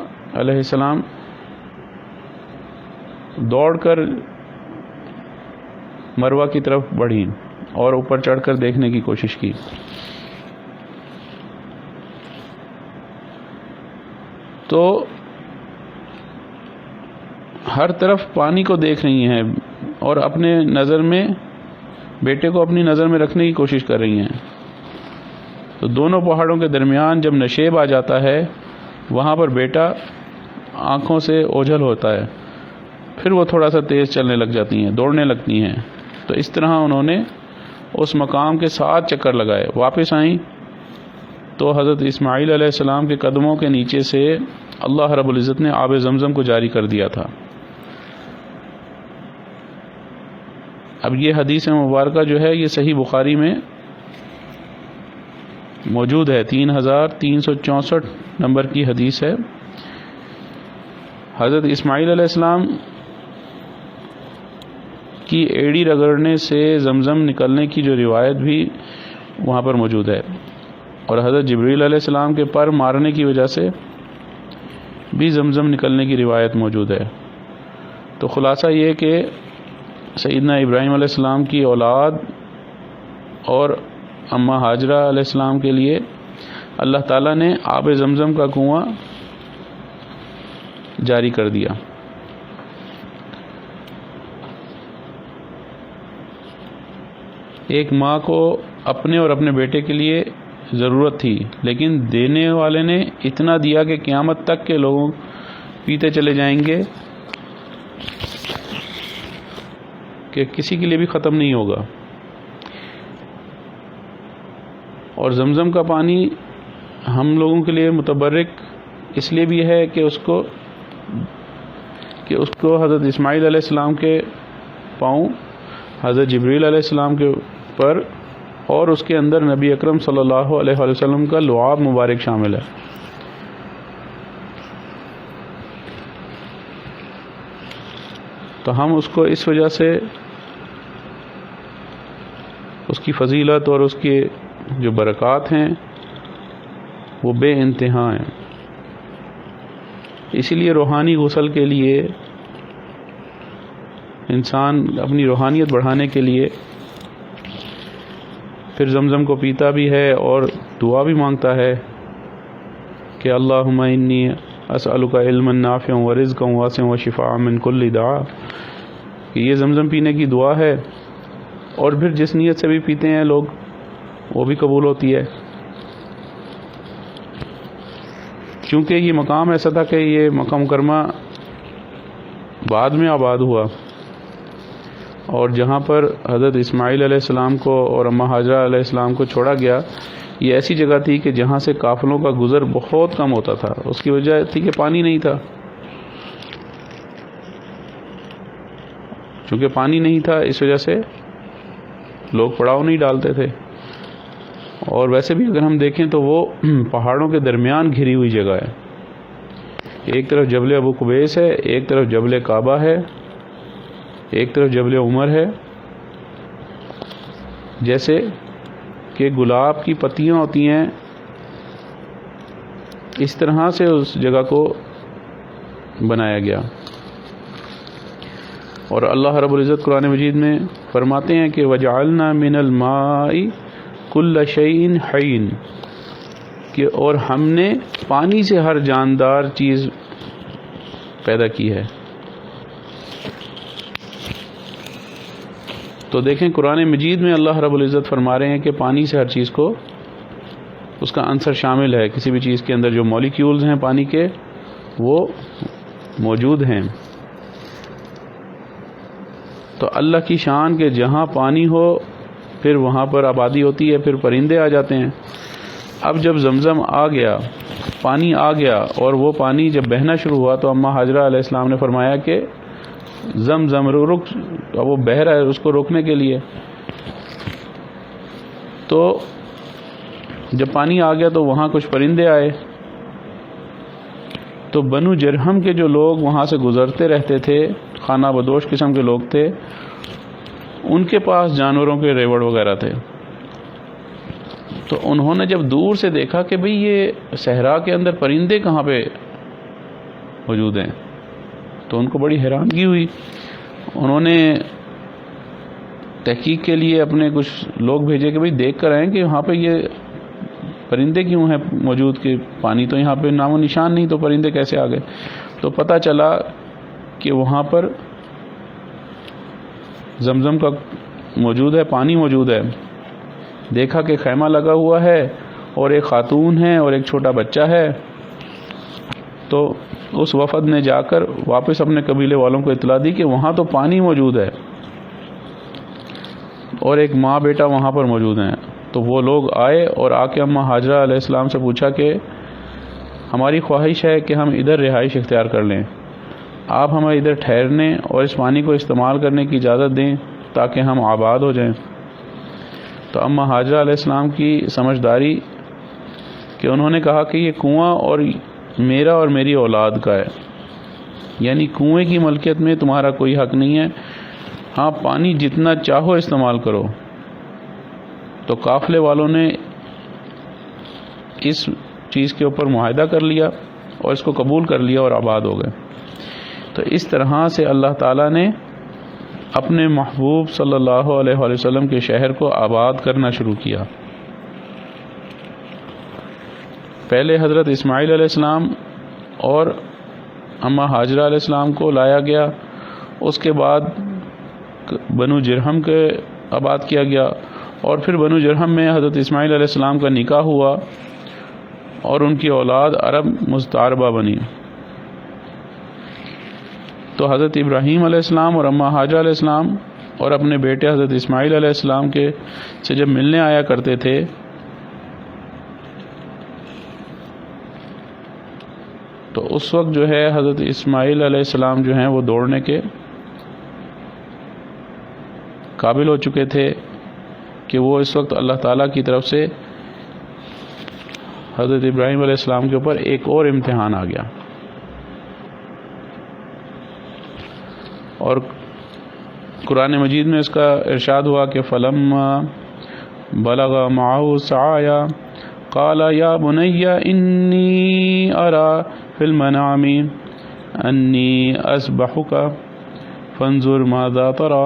علیہ السلام دوڑ کر مروہ کی طرف بڑھیں اور اوپر چڑھ کر دیکھنے کی کوشش کی۔ تو ہر طرف پانی کو دیکھ رہی ہیں اور اپنے نظر میں بیٹے کو اپنی نظر میں رکھنے کی کوشش کر رہی ہیں۔ تو دونوں پہاڑوں کے درمیان جب نشیب آ جاتا ہے وہاں پر بیٹا آنکھوں سے اوجھل ہوتا ہے، پھر وہ تھوڑا سا تیز چلنے لگ جاتی ہیں، دوڑنے لگتی ہیں۔ تو اس طرح انہوں نے اس مقام کے 7 چکر لگائے، واپس آئیں تو حضرت اسماعیل علیہ السلام کے قدموں کے نیچے سے اللہ رب العزت نے آب زمزم کو جاری کر دیا تھا۔ اب یہ حدیث مبارکہ جو ہے یہ صحیح بخاری میں موجود ہے، 3364 نمبر کی حدیث ہے۔ حضرت اسماعیل علیہ السلام کی ایڑی رگڑنے سے زمزم نکلنے کی جو روایت بھی وہاں پر موجود ہے، اور حضرت جبریل علیہ السلام کے پر مارنے کی وجہ سے بھی زمزم نکلنے کی روایت موجود ہے۔ تو خلاصہ یہ کہ سیدنا ابراہیم علیہ السلام کی اولاد اور اماں ہاجرہ علیہ السلام کے لیے اللہ تعالیٰ نے آب زمزم کا کنواں جاری کر دیا۔ ایک ماں کو اپنے اور اپنے بیٹے کے لیے ضرورت تھی، لیکن دینے والے نے اتنا دیا کہ قیامت تک کے لوگوں پیتے چلے جائیں گے کہ کسی کے لیے بھی ختم نہیں ہوگا۔ اور زمزم کا پانی ہم لوگوں کے لیے متبرک اس لیے بھی ہے کہ اس کو حضرت اسماعیل علیہ السلام کے پاؤں، حضرت جبریل علیہ السلام کے پر، اور اس کے اندر نبی اکرم صلی اللہ علیہ وسلم کا لعاب مبارک شامل ہے۔ تو ہم اس کو اس وجہ سے اس کی فضیلت اور اس کے جو برکات ہیں وہ بے انتہا ہیں۔ اسی لیے روحانی غسل کے لیے انسان اپنی روحانیت بڑھانے کے لیے پھر زمزم کو پیتا بھی ہے اور دعا بھی مانگتا ہے کہ اللہم انی اسألک علما نافعا ورزقا واسعا وشفاء من کل داء، کہ یہ زمزم پینے کی دعا ہے اور پھر جس نیت سے بھی پیتے ہیں لوگ وہ بھی قبول ہوتی ہے. چونکہ یہ مقام ایسا تھا کہ یہ مکہ مکرمہ بعد میں آباد ہوا، اور جہاں پر حضرت اسماعیل علیہ السلام کو اور اماں ہاجرہ علیہ السلام کو چھوڑا گیا، یہ ایسی جگہ تھی کہ جہاں سے قافلوں کا گزر بہت کم ہوتا تھا. اس کی وجہ تھی کہ پانی نہیں تھا. چونکہ پانی نہیں تھا اس وجہ سے لوگ پڑاؤ نہیں ڈالتے تھے. اور ویسے بھی اگر ہم دیکھیں تو وہ پہاڑوں کے درمیان گھری ہوئی جگہ ہے. ایک طرف جبل ابو قبیس ہے، ایک طرف جبل کعبہ ہے، ایک طرف جبل عمر ہے. جیسے کہ گلاب کی پتیاں ہوتی ہیں اس طرح سے اس جگہ کو بنایا گیا. اور اللہ رب العزت قرآن مجید میں فرماتے ہیں کہ وَجَعَلْنَا مِنَ الْمَاءِ كُلَّ شَيْءٍ حَيٍّ، کہ اور ہم نے پانی سے ہر جاندار چیز پیدا کی ہے. تو دیکھیں قرآن مجید میں اللہ رب العزت فرما رہے ہیں کہ پانی سے ہر چیز کو اس کا عنصر شامل ہے. کسی بھی چیز کے اندر جو مولیکیولز ہیں پانی کے وہ موجود ہیں. تو اللہ کی شان کہ جہاں پانی ہو پھر وہاں پر آبادی ہوتی ہے، پھر پرندے آ جاتے ہیں. اب جب زمزم آ گیا، پانی آ گیا، اور وہ پانی جب بہنا شروع ہوا تو اماں ہاجرہ علیہ السلام نے فرمایا کہ زمزم رک، وہ بہہ رہا ہے، اس کو روکنے کے لیے. تو جب پانی آ گیا تو وہاں کچھ پرندے آئے. تو بنو جرہم کے جو لوگ وہاں سے گزرتے رہتے تھے، خانہ بدوش قسم کے لوگ تھے، ان کے پاس جانوروں کے ریوڑ وغیرہ تھے. تو انہوں نے جب دور سے دیکھا کہ بھئی یہ صحرا کے اندر پرندے کہاں پہ موجود ہیں، تو ان کو بڑی حیرانگی ہوئی. انہوں نے تحقیق کے لیے اپنے کچھ لوگ بھیجے کہ بھئی دیکھ کر آئیں کہ وہاں پہ یہ پرندے کیوں ہیں موجود، کہ پانی تو یہاں پہ نام و نشان نہیں، تو پرندے کیسے آ گئے. تو پتہ چلا کہ وہاں پر زمزم کا موجود ہے، پانی موجود ہے. دیکھا کہ خیمہ لگا ہوا ہے اور ایک خاتون ہے اور ایک چھوٹا بچہ ہے. تو اس وفد نے جا کر واپس اپنے قبیلے والوں کو اطلاع دی کہ وہاں تو پانی موجود ہے اور ایک ماں بیٹا وہاں پر موجود ہیں. تو وہ لوگ آئے اور آ کے اماں ہاجرہ علیہ السلام سے پوچھا کہ ہماری خواہش ہے کہ ہم ادھر رہائش اختیار کر لیں، آپ ہمیں ادھر ٹھہرنے اور اس پانی کو استعمال کرنے کی اجازت دیں تاکہ ہم آباد ہو جائیں. تو اماں ہاجرہ علیہ السلام کی سمجھداری کہ انہوں نے کہا کہ یہ کنواں اور میرا اور میری اولاد کا ہے، یعنی کنویں کی ملکیت میں تمہارا کوئی حق نہیں ہے. ہاں پانی جتنا چاہو استعمال کرو. تو قافلے والوں نے اس چیز کے اوپر معاہدہ کر لیا اور اس کو قبول کر لیا اور آباد ہو گئے. تو اس طرح سے اللہ تعالیٰ نے اپنے محبوب صلی اللہ علیہ وآلہ وسلم کے شہر کو آباد کرنا شروع کیا. پہلے حضرت اسماعیل علیہ السلام اور اماں ہاجرہ علیہ السلام کو لایا گیا، اس کے بعد بنو جرہم کے آباد کیا گیا، اور پھر بنو جرہم میں حضرت اسماعیل علیہ السلام کا نکاح ہوا اور ان کی اولاد عرب مستعربہ بنی. تو حضرت ابراہیم علیہ السلام اور اماں ہاجرہ علیہ السلام اور اپنے بیٹے حضرت اسماعیل علیہ السلام کے سے جب ملنے آیا کرتے تھے تو اس وقت جو ہے حضرت اسماعیل علیہ السلام جو ہیں وہ دوڑنے کے قابل ہو چکے تھے کہ وہ اس وقت اللہ تعالیٰ کی طرف سے حضرت ابراہیم علیہ السلام کے اوپر ایک اور امتحان آ گیا. اور قرآن مجید میں اس کا ارشاد ہوا کہ فلما بلغ معه السعي قال يا بني إني أرى في المنام أني أذبحك فانظر ماذا ترى.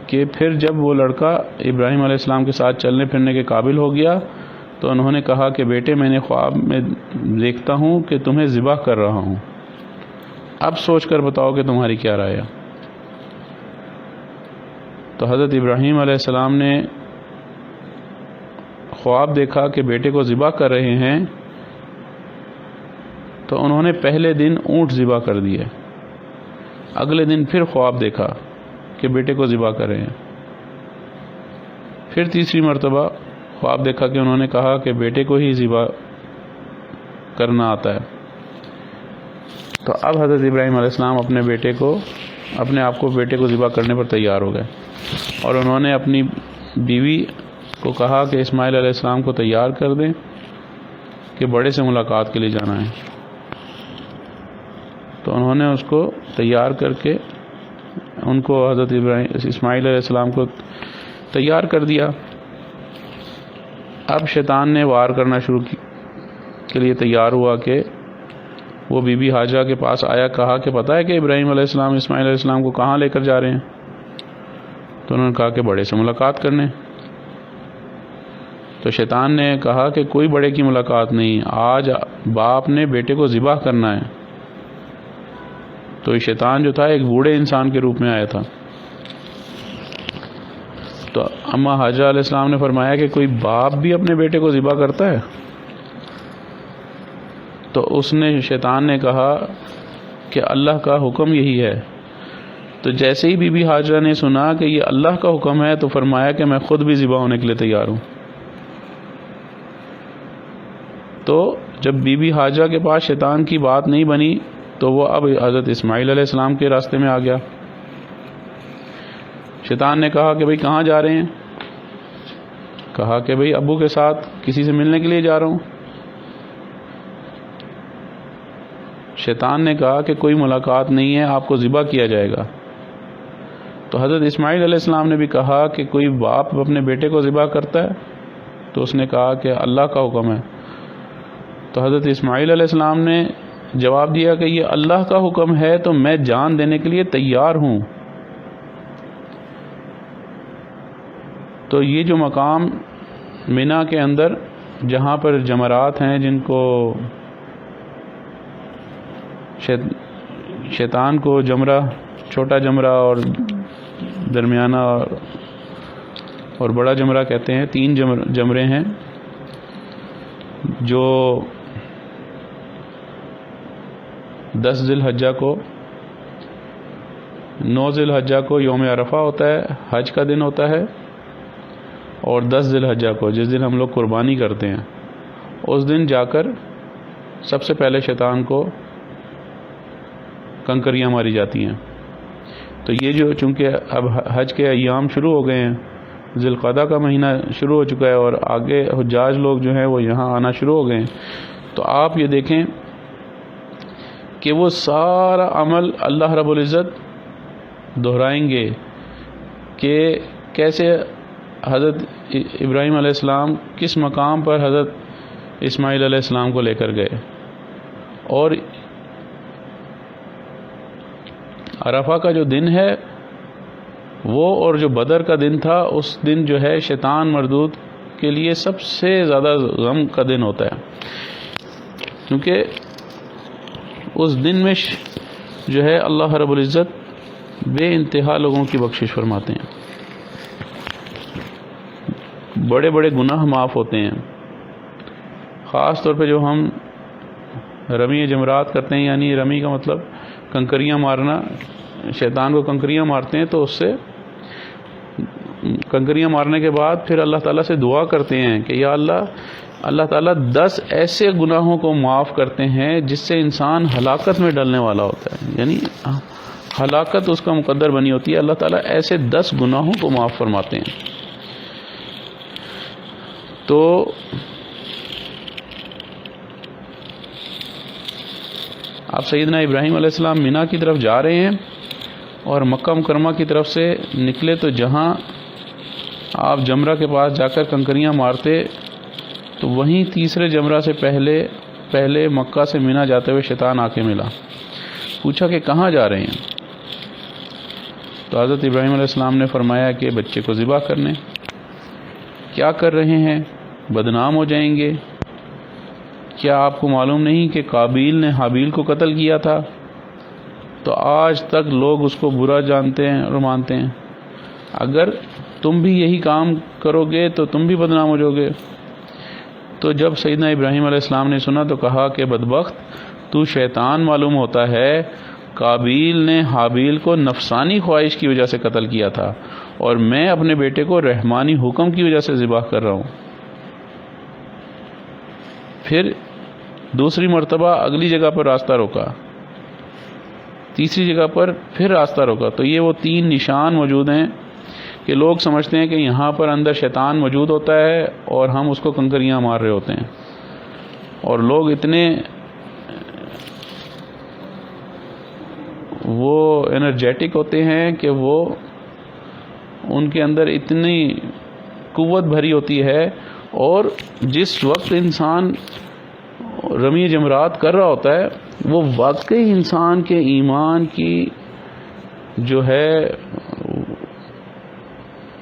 کہ پھر جب وہ لڑکا ابراہیم علیہ السلام کے ساتھ چلنے پھرنے کے قابل ہو گیا تو انہوں نے کہا کہ بیٹے میں نے خواب میں دیکھتا ہوں کہ تمہیں ذبح کر رہا ہوں، اب سوچ کر بتاؤ کہ تمہاری کیا رائے ہے. تو حضرت ابراہیم علیہ السلام نے خواب دیکھا کہ بیٹے کو ذبح کر رہے ہیں، تو انہوں نے پہلے دن اونٹ ذبح کر دیے، اگلے دن پھر خواب دیکھا کہ بیٹے کو ذبح کر رہے ہیں، پھر تیسری مرتبہ خواب دیکھا کہ انہوں نے کہا کہ بیٹے کو ہی ذبح کرنا آتا ہے۔ تو اب حضرت ابراہیم علیہ السلام اپنے آپ کو بیٹے کو ذبح کرنے پر تیار ہو گئے، اور انہوں نے اپنی بیوی کو کہا کہ اسماعیل علیہ السلام کو تیار کر دیں کہ بڑے سے ملاقات کے لیے جانا ہے۔ تو انہوں نے اس کو تیار کر کے ان کو حضرت اسماعیل علیہ السلام کو تیار کر دیا۔ اب شیطان نے وار کرنا شروع کے لیے تیار ہوا کہ وہ بی بی حاجرہ کے پاس آیا، کہا کہ پتہ ہے کہ ابراہیم علیہ السلام اسماعیل علیہ السلام کو کہاں لے کر جا رہے ہیں؟ تو انہوں نے کہا کہ بڑے سے ملاقات کرنے۔ تو شیطان نے کہا کہ کوئی بڑے کی ملاقات نہیں، آج باپ نے بیٹے کو ذبح کرنا ہے۔ تو یہ شیطان جو تھا ایک بوڑھے انسان کے روپ میں آیا تھا۔ تو اما حاجرہ علیہ السلام نے فرمایا کہ کوئی باپ بھی اپنے بیٹے کو ذبح کرتا ہے؟ تو شیطان نے کہا کہ اللہ کا حکم یہی ہے۔ تو جیسے ہی بی بی حاجرہ نے سنا کہ یہ اللہ کا حکم ہے تو فرمایا کہ میں خود بھی ذبح ہونے کے لیے تیار ہوں۔ تو جب بی بی حاجرہ کے پاس شیطان کی بات نہیں بنی تو وہ اب حضرت اسماعیل علیہ السلام کے راستے میں آ گیا۔ شیطان نے کہا کہ بھئی کہاں جا رہے ہیں؟ کہا کہ بھئی ابو کے ساتھ کسی سے ملنے کے لیے جا رہا ہوں۔ شیطان نے کہا کہ کوئی ملاقات نہیں ہے، آپ کو ذبح کیا جائے گا۔ تو حضرت اسماعیل علیہ السلام نے بھی کہا کہ کوئی باپ اپنے بیٹے کو ذبح کرتا ہے؟ تو اس نے کہا کہ اللہ کا حکم ہے۔ تو حضرت اسماعیل علیہ السلام نے جواب دیا کہ یہ اللہ کا حکم ہے تو میں جان دینے کے لیے تیار ہوں۔ تو یہ جو مقام مینا کے اندر جہاں پر جمرات ہیں، جن کو شیطان کو جمرہ، چھوٹا جمرہ اور درمیانہ اور بڑا جمرہ کہتے ہیں، 3 جمرے ہیں جو 10 ذی الحجہ کو، 9 ذی الحجہ کو یوم عرفہ ہوتا ہے، حج کا دن ہوتا ہے، اور 10 ذی الحجہ کو جس دن ہم لوگ قربانی کرتے ہیں، اس دن جا کر سب سے پہلے شیطان کو کنکریاں ماری جاتی ہیں۔ تو یہ جو چونکہ اب حج کے ایام شروع ہو گئے ہیں، ذی القعدہ کا مہینہ شروع ہو چکا ہے اور آگے حجاج لوگ جو ہیں وہ یہاں آنا شروع ہو گئے ہیں، تو آپ یہ دیکھیں کہ وہ سارا عمل اللہ رب العزت دہرائیں گے کہ کیسے حضرت ابراہیم علیہ السلام کس مقام پر حضرت اسماعیل علیہ السلام کو لے کر گئے، اور عرفہ کا جو دن ہے وہ اور جو بدر کا دن تھا، اس دن جو ہے شیطان مردود کے لیے سب سے زیادہ غم کا دن ہوتا ہے، کیونکہ اس دن میں جو ہے اللہ رب العزت بے انتہا لوگوں کی بخشش فرماتے ہیں، بڑے بڑے گناہ معاف ہوتے ہیں۔ خاص طور پہ جو ہم رمی جمرات کرتے ہیں، یعنی رمی کا مطلب کنکریاں مارنا، شیطان کو کنکریاں مارتے ہیں، تو اس سے کنکریاں مارنے کے بعد پھر اللہ تعالیٰ سے دعا کرتے ہیں کہ یا اللہ تعالیٰ 10 ایسے گناہوں کو معاف کرتے ہیں جس سے انسان ہلاکت میں ڈلنے والا ہوتا ہے، یعنی ہلاکت اس کا مقدر بنی ہوتی ہے، اللہ تعالیٰ ایسے 10 گناہوں کو معاف فرماتے ہیں۔ تو آپ سیدنا ابراہیم علیہ السلام مینا کی طرف جا رہے ہیں اور مکہ مکرمہ کی طرف سے نکلے، تو جہاں آپ جمرہ کے پاس جا کر کنکریاں مارتے، تو وہیں تیسرے جمرہ سے پہلے مکہ سے مینا جاتے ہوئے شیطان آ کے ملا، پوچھا کہ کہاں جا رہے ہیں؟ تو حضرت ابراہیم علیہ السلام نے فرمایا کہ بچے کو ذبح کرنے۔ کیا کر رہے ہیں؟ بدنام ہو جائیں گے۔ کیا آپ کو معلوم نہیں کہ قابیل نے حابیل کو قتل کیا تھا؟ تو آج تک لوگ اس کو برا جانتے ہیں اور مانتے ہیں۔ اگر تم بھی یہی کام کرو گے تو تم بھی بدنام ہو جاؤ گے۔ تو جب سیدنا ابراہیم علیہ السلام نے سنا تو کہا کہ بدبخت، تو شیطان معلوم ہوتا ہے، قابیل نے حابیل کو نفسانی خواہش کی وجہ سے قتل کیا تھا، اور میں اپنے بیٹے کو رحمانی حکم کی وجہ سے ذبح کر رہا ہوں۔ پھر دوسری مرتبہ اگلی جگہ پر راستہ روکا، تیسری جگہ پر پھر راستہ روکا۔ تو یہ وہ 3 نشان موجود ہیں کہ لوگ سمجھتے ہیں کہ یہاں پر اندر شیطان موجود ہوتا ہے اور ہم اس کو کنکریاں مار رہے ہوتے ہیں، اور لوگ اتنے وہ انرجیٹک ہوتے ہیں کہ وہ ان کے اندر اتنی قوت بھری ہوتی ہے، اور جس وقت انسان رمی جمرات کر رہا ہوتا ہے وہ واقعی انسان کے ایمان کی جو ہے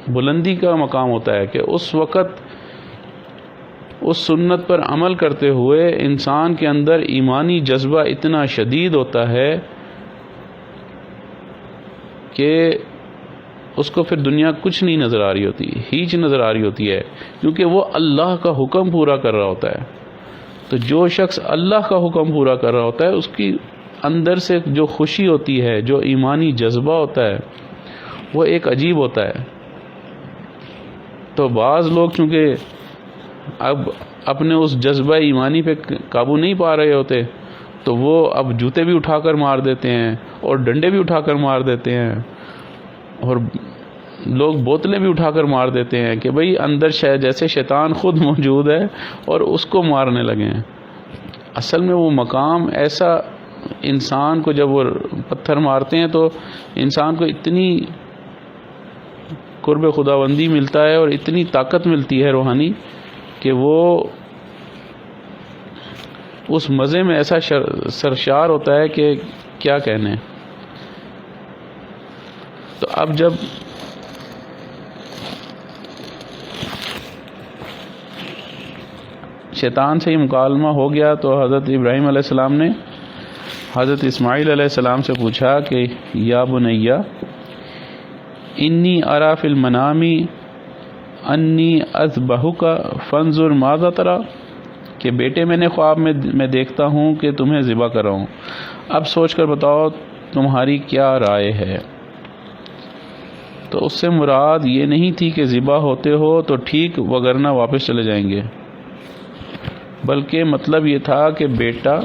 بلندی کا مقام ہوتا ہے کہ اس وقت اس سنت پر عمل کرتے ہوئے انسان کے اندر ایمانی جذبہ اتنا شدید ہوتا ہے کہ اس کو پھر دنیا کچھ نہیں نظر آ رہی ہوتی، ہیچ نظر آ رہی ہوتی ہے، کیونکہ وہ اللہ کا حکم پورا کر رہا ہوتا ہے۔ تو جو شخص اللہ کا حکم پورا کر رہا ہوتا ہے اس کی اندر سے جو خوشی ہوتی ہے، جو ایمانی جذبہ ہوتا ہے، وہ ایک عجیب ہوتا ہے۔ تو بعض لوگ چونکہ اب اپنے اس جذبہ ایمانی پہ قابو نہیں پا رہے ہوتے تو وہ اب جوتے بھی اٹھا کر مار دیتے ہیں اور ڈنڈے بھی اٹھا کر مار دیتے ہیں، اور لوگ بوتلیں بھی اٹھا کر مار دیتے ہیں کہ بھئی اندر جیسے شیطان خود موجود ہے اور اس کو مارنے لگے ہیں۔ اصل میں وہ مقام ایسا، انسان کو جب وہ پتھر مارتے ہیں تو انسان کو اتنی قرب خداوندی ملتا ہے اور اتنی طاقت ملتی ہے روحانی کہ وہ اس مزے میں ایسا سرشار ہوتا ہے کہ کیا کہنے۔ تو اب جب شیطان سے یہ مکالمہ ہو گیا تو حضرت ابراہیم علیہ السلام نے حضرت اسماعیل علیہ السلام سے پوچھا کہ یا بنیا انی ارا فی المنام انی اذبحک فانظر ماذا تری، کہ بیٹے میں نے خواب میں دیکھتا ہوں کہ تمہیں ذبح کر رہا ہوں، اب سوچ کر بتاؤ تمہاری کیا رائے ہے۔ تو اس سے مراد یہ نہیں تھی کہ ذبح ہوتے ہو تو ٹھیک وگرنہ واپس چلے جائیں گے، بلکہ مطلب یہ تھا کہ بیٹا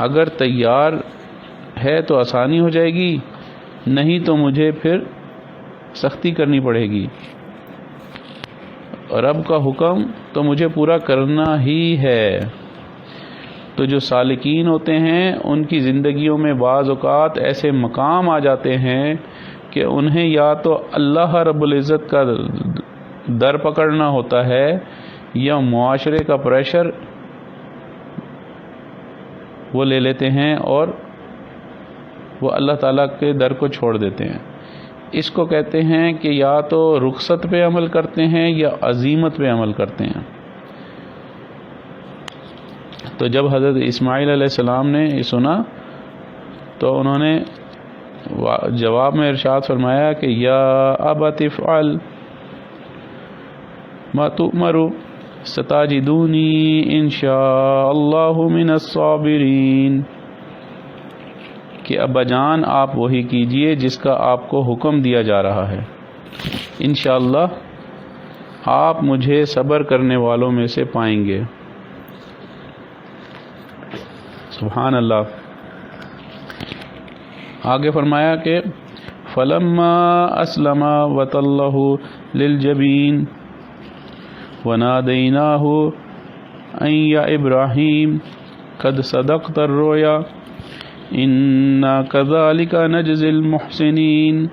اگر تیار ہے تو آسانی ہو جائے گی، نہیں تو مجھے پھر سختی کرنی پڑے گی، اور رب کا حکم تو مجھے پورا کرنا ہی ہے۔ تو جو سالکین ہوتے ہیں ان کی زندگیوں میں بعض اوقات ایسے مقام آ جاتے ہیں کہ انہیں یا تو اللہ رب العزت کا در پکڑنا ہوتا ہے یا معاشرے کا پریشر وہ لے لیتے ہیں اور وہ اللہ تعالیٰ کے در کو چھوڑ دیتے ہیں۔ اس کو کہتے ہیں کہ یا تو رخصت پہ عمل کرتے ہیں یا عزیمت پہ عمل کرتے ہیں۔ تو جب حضرت اسماعیل علیہ السلام نے یہ سنا تو انہوں نے جواب میں ارشاد فرمایا کہ یا ابت افعل ما تؤمر ستجدونی انشاء اللہ من الصابرین، کہ ابا جان آپ وہی کیجئے جس کا آپ کو حکم دیا جا رہا ہے، انشاءاللہ آپ مجھے صبر کرنے والوں میں سے پائیں گے۔ سبحان اللہ۔ آگے فرمایا کہ فلما اسلم وتلہ للجبین ونادیناہ ان یا ابراہیم قد صدقت الرؤیا انا کذالک نجزی المحسنین۔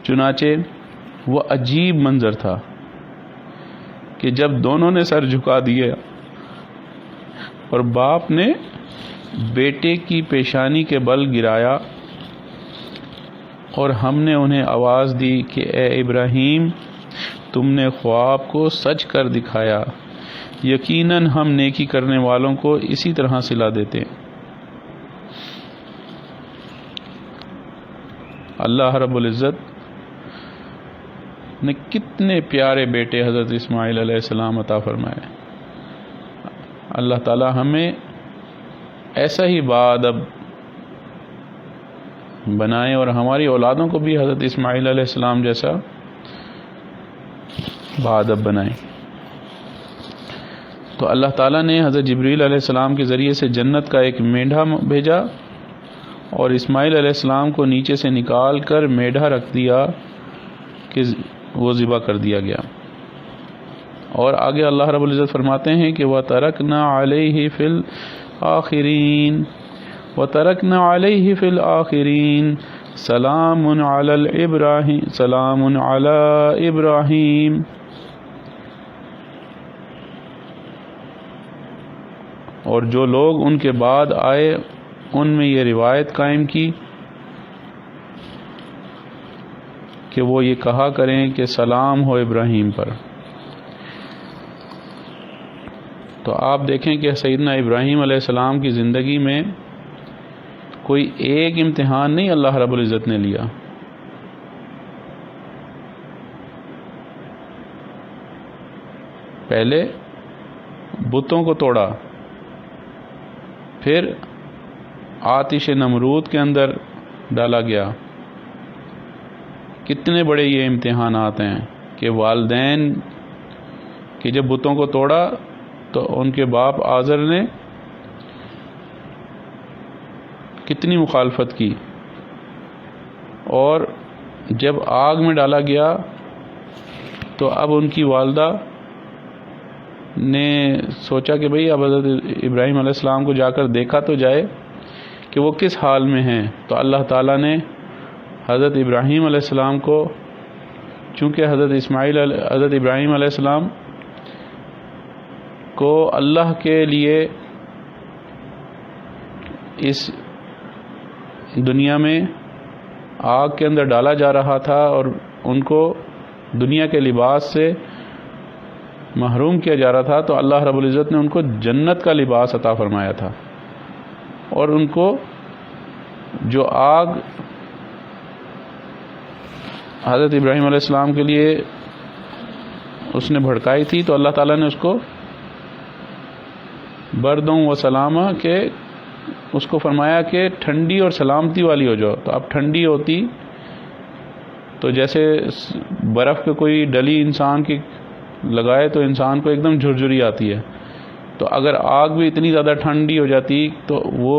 چنانچہ وہ عجیب منظر تھا کہ جب دونوں نے سر جھکا دیے اور باپ نے بیٹے کی پیشانی کے بل گرایا اور ہم نے انہیں آواز دی کہ اے ابراہیم تم نے خواب کو سچ کر دکھایا، یقیناً ہم نیکی کرنے والوں کو اسی طرح صلہ دیتے ہیں۔ اللہ رب العزت نے کتنے پیارے بیٹے حضرت اسماعیل علیہ السلام عطا فرمائے. اللہ تعالی ہمیں ایسا ہی باادب بنائے اور ہماری اولادوں کو بھی حضرت اسماعیل علیہ السلام جیسا باادب بنائے. تو اللہ تعالیٰ نے حضرت جبریل علیہ السلام کے ذریعے سے جنت کا ایک میڈھا بھیجا اور اسماعیل علیہ السلام کو نیچے سے نکال کر میڈھا رکھ دیا کہ وہ ذبح کر دیا گیا. اور آگے اللہ رب العزت فرماتے ہیں کہ وَتَرَكْنَا عَلَيْهِ فِي الْآخِرِينَ وَتَرَكْنَا عَلَيْهِ فِي الْآخِرِينَ سَلَامٌ عَلَى إِبْرَاهِيمَ. اور جو لوگ ان کے بعد آئے ان میں یہ روایت قائم کی کہ وہ یہ کہا کریں کہ سلام ہو ابراہیم پر. تو آپ دیکھیں کہ سیدنا ابراہیم علیہ السلام کی زندگی میں کوئی ایک امتحان نہیں اللہ رب العزت نے لیا. پہلے بتوں کو توڑا، پھر آتش نمرود کے اندر ڈالا گیا. کتنے بڑے یہ امتحانات ہیں کہ والدین کہ جب بتوں کو توڑا تو ان کے باپ آزر نے کتنی مخالفت کی، اور جب آگ میں ڈالا گیا تو اب ان کی والدہ نے سوچا کہ بھئی اب حضرت ابراہیم علیہ السلام کو جا کر دیکھا تو جائے کہ وہ کس حال میں ہیں. تو اللہ تعالیٰ نے حضرت ابراہیم علیہ السلام کو، چونکہ حضرت ابراہیم علیہ السلام کو اللہ کے لیے اس دنیا میں آگ کے اندر ڈالا جا رہا تھا اور ان کو دنیا کے لباس سے محروم کیا جا رہا تھا، تو اللہ رب العزت نے ان کو جنت کا لباس عطا فرمایا تھا. اور ان کو جو آگ حضرت ابراہیم علیہ السلام کے لیے اس نے بھڑکائی تھی تو اللہ تعالیٰ نے اس کو بردوں و سلامہ کہ اس کو فرمایا کہ ٹھنڈی اور سلامتی والی ہو جاؤ. تو اب ٹھنڈی ہوتی تو جیسے برف کے کوئی ڈلی انسان کی لگائے تو انسان کو ایک دم جھرجھری آتی ہے، تو اگر آگ بھی اتنی زیادہ ٹھنڈی ہو جاتی تو وہ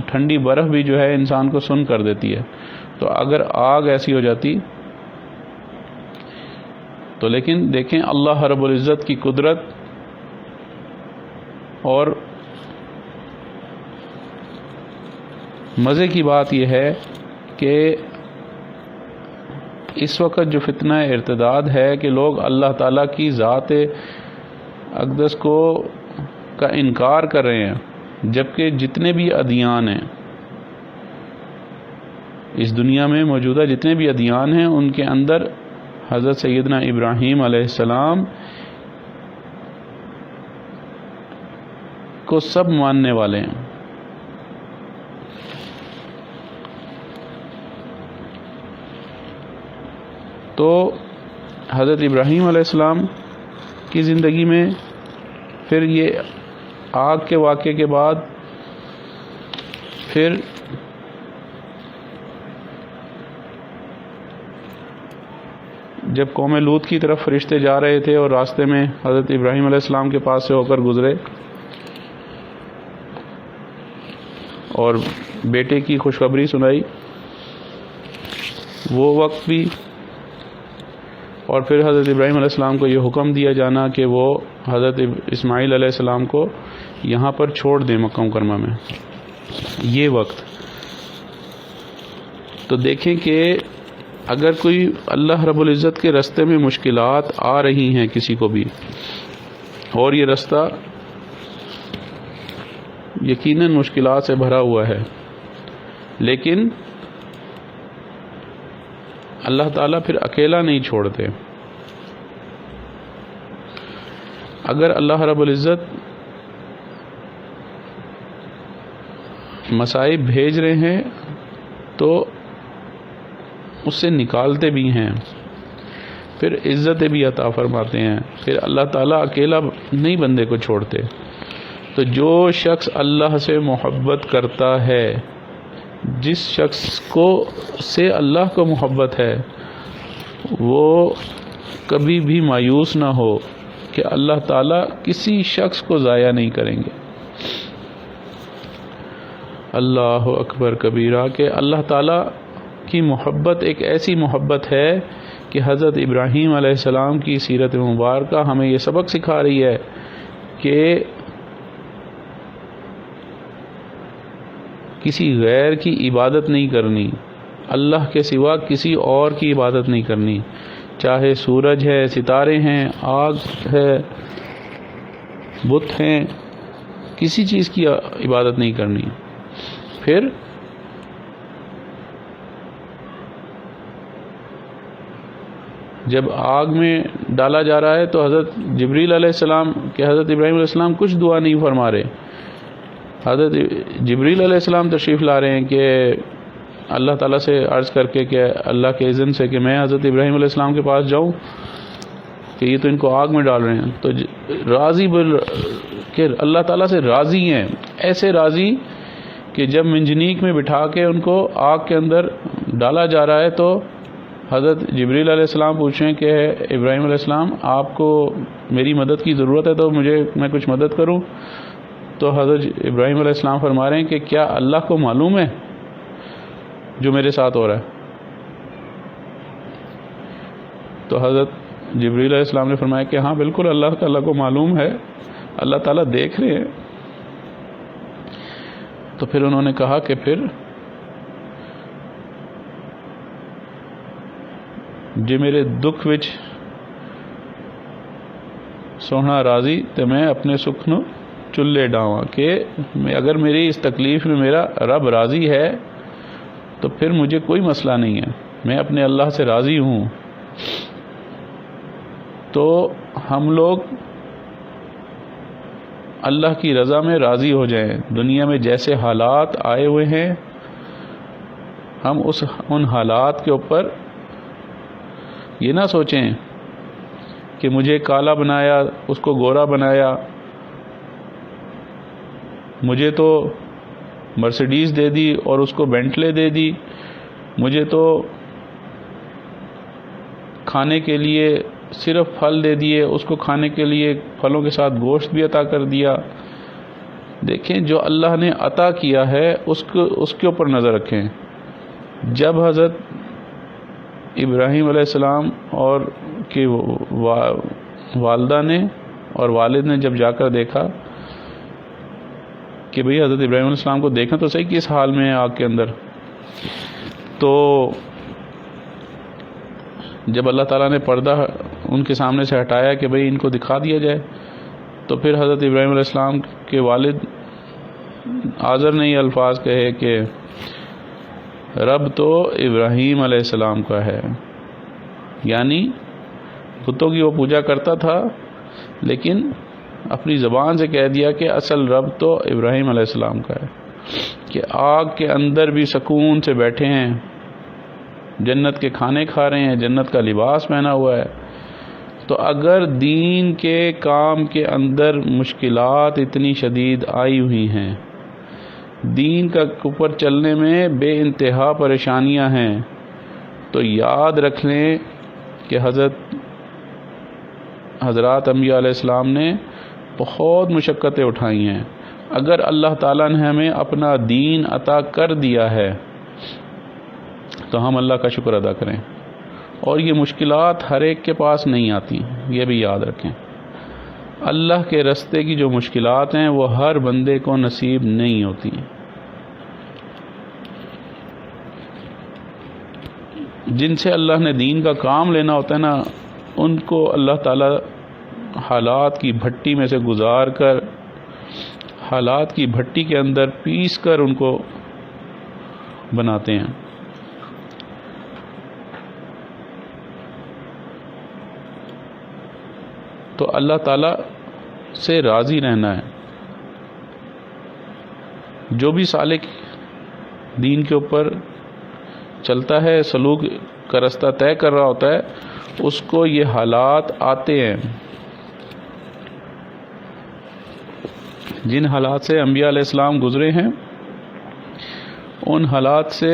ٹھنڈی برف بھی جو ہے انسان کو سن کر دیتی ہے. تو اگر آگ ایسی ہو جاتی تو لیکن دیکھیں اللہ رب العزت کی قدرت. اور مزے کی بات یہ ہے کہ اس وقت جو فتنہ ارتداد ہے کہ لوگ اللہ تعالیٰ کی ذات اقدس کا انکار کر رہے ہیں، جبکہ جتنے بھی ادیان ہیں اس دنیا میں موجودہ، جتنے بھی ادیان ہیں ان کے اندر حضرت سیدنا ابراہیم علیہ السلام کو سب ماننے والے ہیں. تو حضرت ابراہیم علیہ السلام کی زندگی میں پھر یہ آگ کے واقعے کے بعد پھر جب قوم لوط کی طرف فرشتے جا رہے تھے اور راستے میں حضرت ابراہیم علیہ السلام کے پاس سے ہو کر گزرے اور بیٹے کی خوشخبری سنائی، وہ وقت بھی، اور پھر حضرت ابراہیم علیہ السلام کو یہ حکم دیا جانا کہ وہ حضرت اسماعیل علیہ السلام کو یہاں پر چھوڑ دیں مکہ مکرمہ میں، یہ وقت. تو دیکھیں کہ اگر کوئی اللہ رب العزت کے رستے میں مشکلات آ رہی ہیں کسی کو بھی، اور یہ رستہ یقیناً مشکلات سے بھرا ہوا ہے، لیکن اللہ تعالیٰ پھر اکیلا نہیں چھوڑتے. اگر اللہ رب العزت مصائب بھیج رہے ہیں تو اس سے نکالتے بھی ہیں، پھر عزتیں بھی عطا فرماتے ہیں، پھر اللہ تعالیٰ اکیلا نہیں بندے کو چھوڑتے۔ تو جو شخص اللہ سے محبت کرتا ہے، جس شخص کو سے اللہ کو محبت ہے، وہ کبھی بھی مایوس نہ ہو کہ اللہ تعالیٰ کسی شخص کو ضائع نہیں کریں گے۔ اللہ اکبر کبیرہ، کہ اللہ تعالیٰ کی محبت ایک ایسی محبت ہے کہ حضرت ابراہیم علیہ السلام کی سیرت مبارکہ ہمیں یہ سبق سکھا رہی ہے کہ کسی غیر کی عبادت نہیں کرنی، اللہ کے سوا کسی اور کی عبادت نہیں کرنی، چاہے سورج ہے، ستارے ہیں، آگ ہے، بت ہیں، کسی چیز کی عبادت نہیں کرنی۔ پھر جب آگ میں ڈالا جا رہا ہے تو حضرت جبریل علیہ السلام کہ حضرت ابراہیم علیہ السلام کچھ دعا نہیں فرما رہے، حضرت جبریل علیہ السلام تشریف لا رہے ہیں کہ اللہ تعالیٰ سے عرض کر کے کہ اللہ کے اذن سے کہ میں حضرت ابراہیم علیہ السلام کے پاس جاؤں کہ یہ تو ان کو آگ میں ڈال رہے ہیں، تو راضی کہ اللہ تعالیٰ سے راضی ہیں، ایسے راضی کہ جب منجنیک میں بٹھا کے ان کو آگ کے اندر ڈالا جا رہا ہے تو حضرت جبریل علیہ السلام پوچھیں کہ ابراہیم علیہ السلام آپ کو میری مدد کی ضرورت ہے تو میں کچھ مدد کروں؟ تو حضرت ابراہیم علیہ السلام فرما رہے ہیں کہ کیا اللہ کو معلوم ہے جو میرے ساتھ ہو رہا ہے؟ تو حضرت جبریل علیہ السلام نے فرمایا کہ ہاں بالکل اللہ تعالیٰ کو معلوم ہے، اللہ تعالیٰ دیکھ رہے ہیں۔ تو پھر انہوں نے کہا کہ پھر جے میرے دکھ وچ سونا راضی تے میں اپنے سکھ نو چلے ڈاواں، کہ اگر میری اس تکلیف میں میرا رب راضی ہے تو پھر مجھے کوئی مسئلہ نہیں ہے، میں اپنے اللہ سے راضی ہوں۔ تو ہم لوگ اللہ کی رضا میں راضی ہو جائیں، دنیا میں جیسے حالات آئے ہوئے ہیں ہم ان حالات کے اوپر یہ نہ سوچیں کہ مجھے کالا بنایا اس کو گورا بنایا، مجھے تو مرسیڈیز دے دی اور اس کو بینٹلے دے دی، مجھے تو کھانے کے لیے صرف پھل دے دیے، اس کو کھانے کے لیے پھلوں کے ساتھ گوشت بھی عطا کر دیا۔ دیکھیں جو اللہ نے عطا کیا ہے اس کے اوپر نظر رکھیں۔ جب حضرت ابراہیم علیہ السلام اور کی والدہ نے اور والد نے جب جا کر دیکھا کہ بھئی حضرت ابراہیم علیہ السلام کو دیکھیں تو صحیح کس حال میں ہے آگ کے اندر، تو جب اللہ تعالیٰ نے پردہ ان کے سامنے سے ہٹایا کہ بھئی ان کو دکھا دیا جائے، تو پھر حضرت ابراہیم علیہ السلام کے والد آذر نے یہ الفاظ کہے کہ رب تو ابراہیم علیہ السلام کا ہے، یعنی بتوں کی وہ پوجا کرتا تھا لیکن اپنی زبان سے کہہ دیا کہ اصل رب تو ابراہیم علیہ السلام کا ہے، کہ آگ کے اندر بھی سکون سے بیٹھے ہیں، جنت کے کھانے کھا رہے ہیں، جنت کا لباس پہنا ہوا ہے۔ تو اگر دین کے کام کے اندر مشکلات اتنی شدید آئی ہوئی ہیں، دین کا اوپر چلنے میں بے انتہا پریشانیاں ہیں، تو یاد رکھ لیں کہ حضرات انبیاء علیہ السلام نے بہت مشقتیں اٹھائی ہیں۔ اگر اللہ تعالیٰ نے ہمیں اپنا دین عطا کر دیا ہے تو ہم اللہ کا شکر ادا کریں، اور یہ مشکلات ہر ایک کے پاس نہیں آتی، یہ بھی یاد رکھیں۔ اللہ کے رستے کی جو مشکلات ہیں وہ ہر بندے کو نصیب نہیں ہوتی ہیں۔ جن سے اللہ نے دین کا کام لینا ہوتا ہے نا، ان کو اللہ تعالیٰ حالات کی بھٹی میں سے گزار کر، حالات کی بھٹی کے اندر پیس کر ان کو بناتے ہیں۔ تو اللہ تعالیٰ سے راضی رہنا ہے۔ جو بھی سالک دین کے اوپر چلتا ہے، سلوک کا رستہ طے کر رہا ہوتا ہے اس کو یہ حالات آتے ہیں. جن حالات سے انبیاء علیہ السلام گزرے ہیں ان حالات سے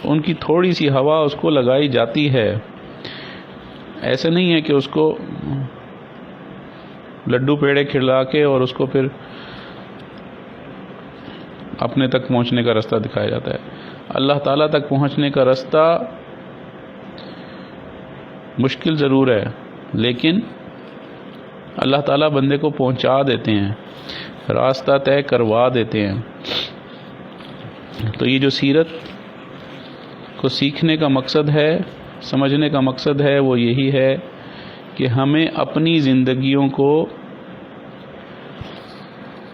ان کی تھوڑی سی ہوا اس کو لگائی جاتی ہے. ایسے نہیں ہے کہ اس کو لڈو پیڑے کھلا کے اور اس کو پھر اپنے تک پہنچنے کا رستہ دکھایا جاتا ہے. اللہ تعالیٰ تک پہنچنے کا رستہ مشکل ضرور ہے لیکن اللہ تعالیٰ بندے کو پہنچا دیتے ہیں، راستہ طے کروا دیتے ہیں. تو یہ جو سیرت کو سیکھنے کا مقصد ہے، سمجھنے کا مقصد ہے، وہ یہی ہے کہ ہمیں اپنی زندگیوں کو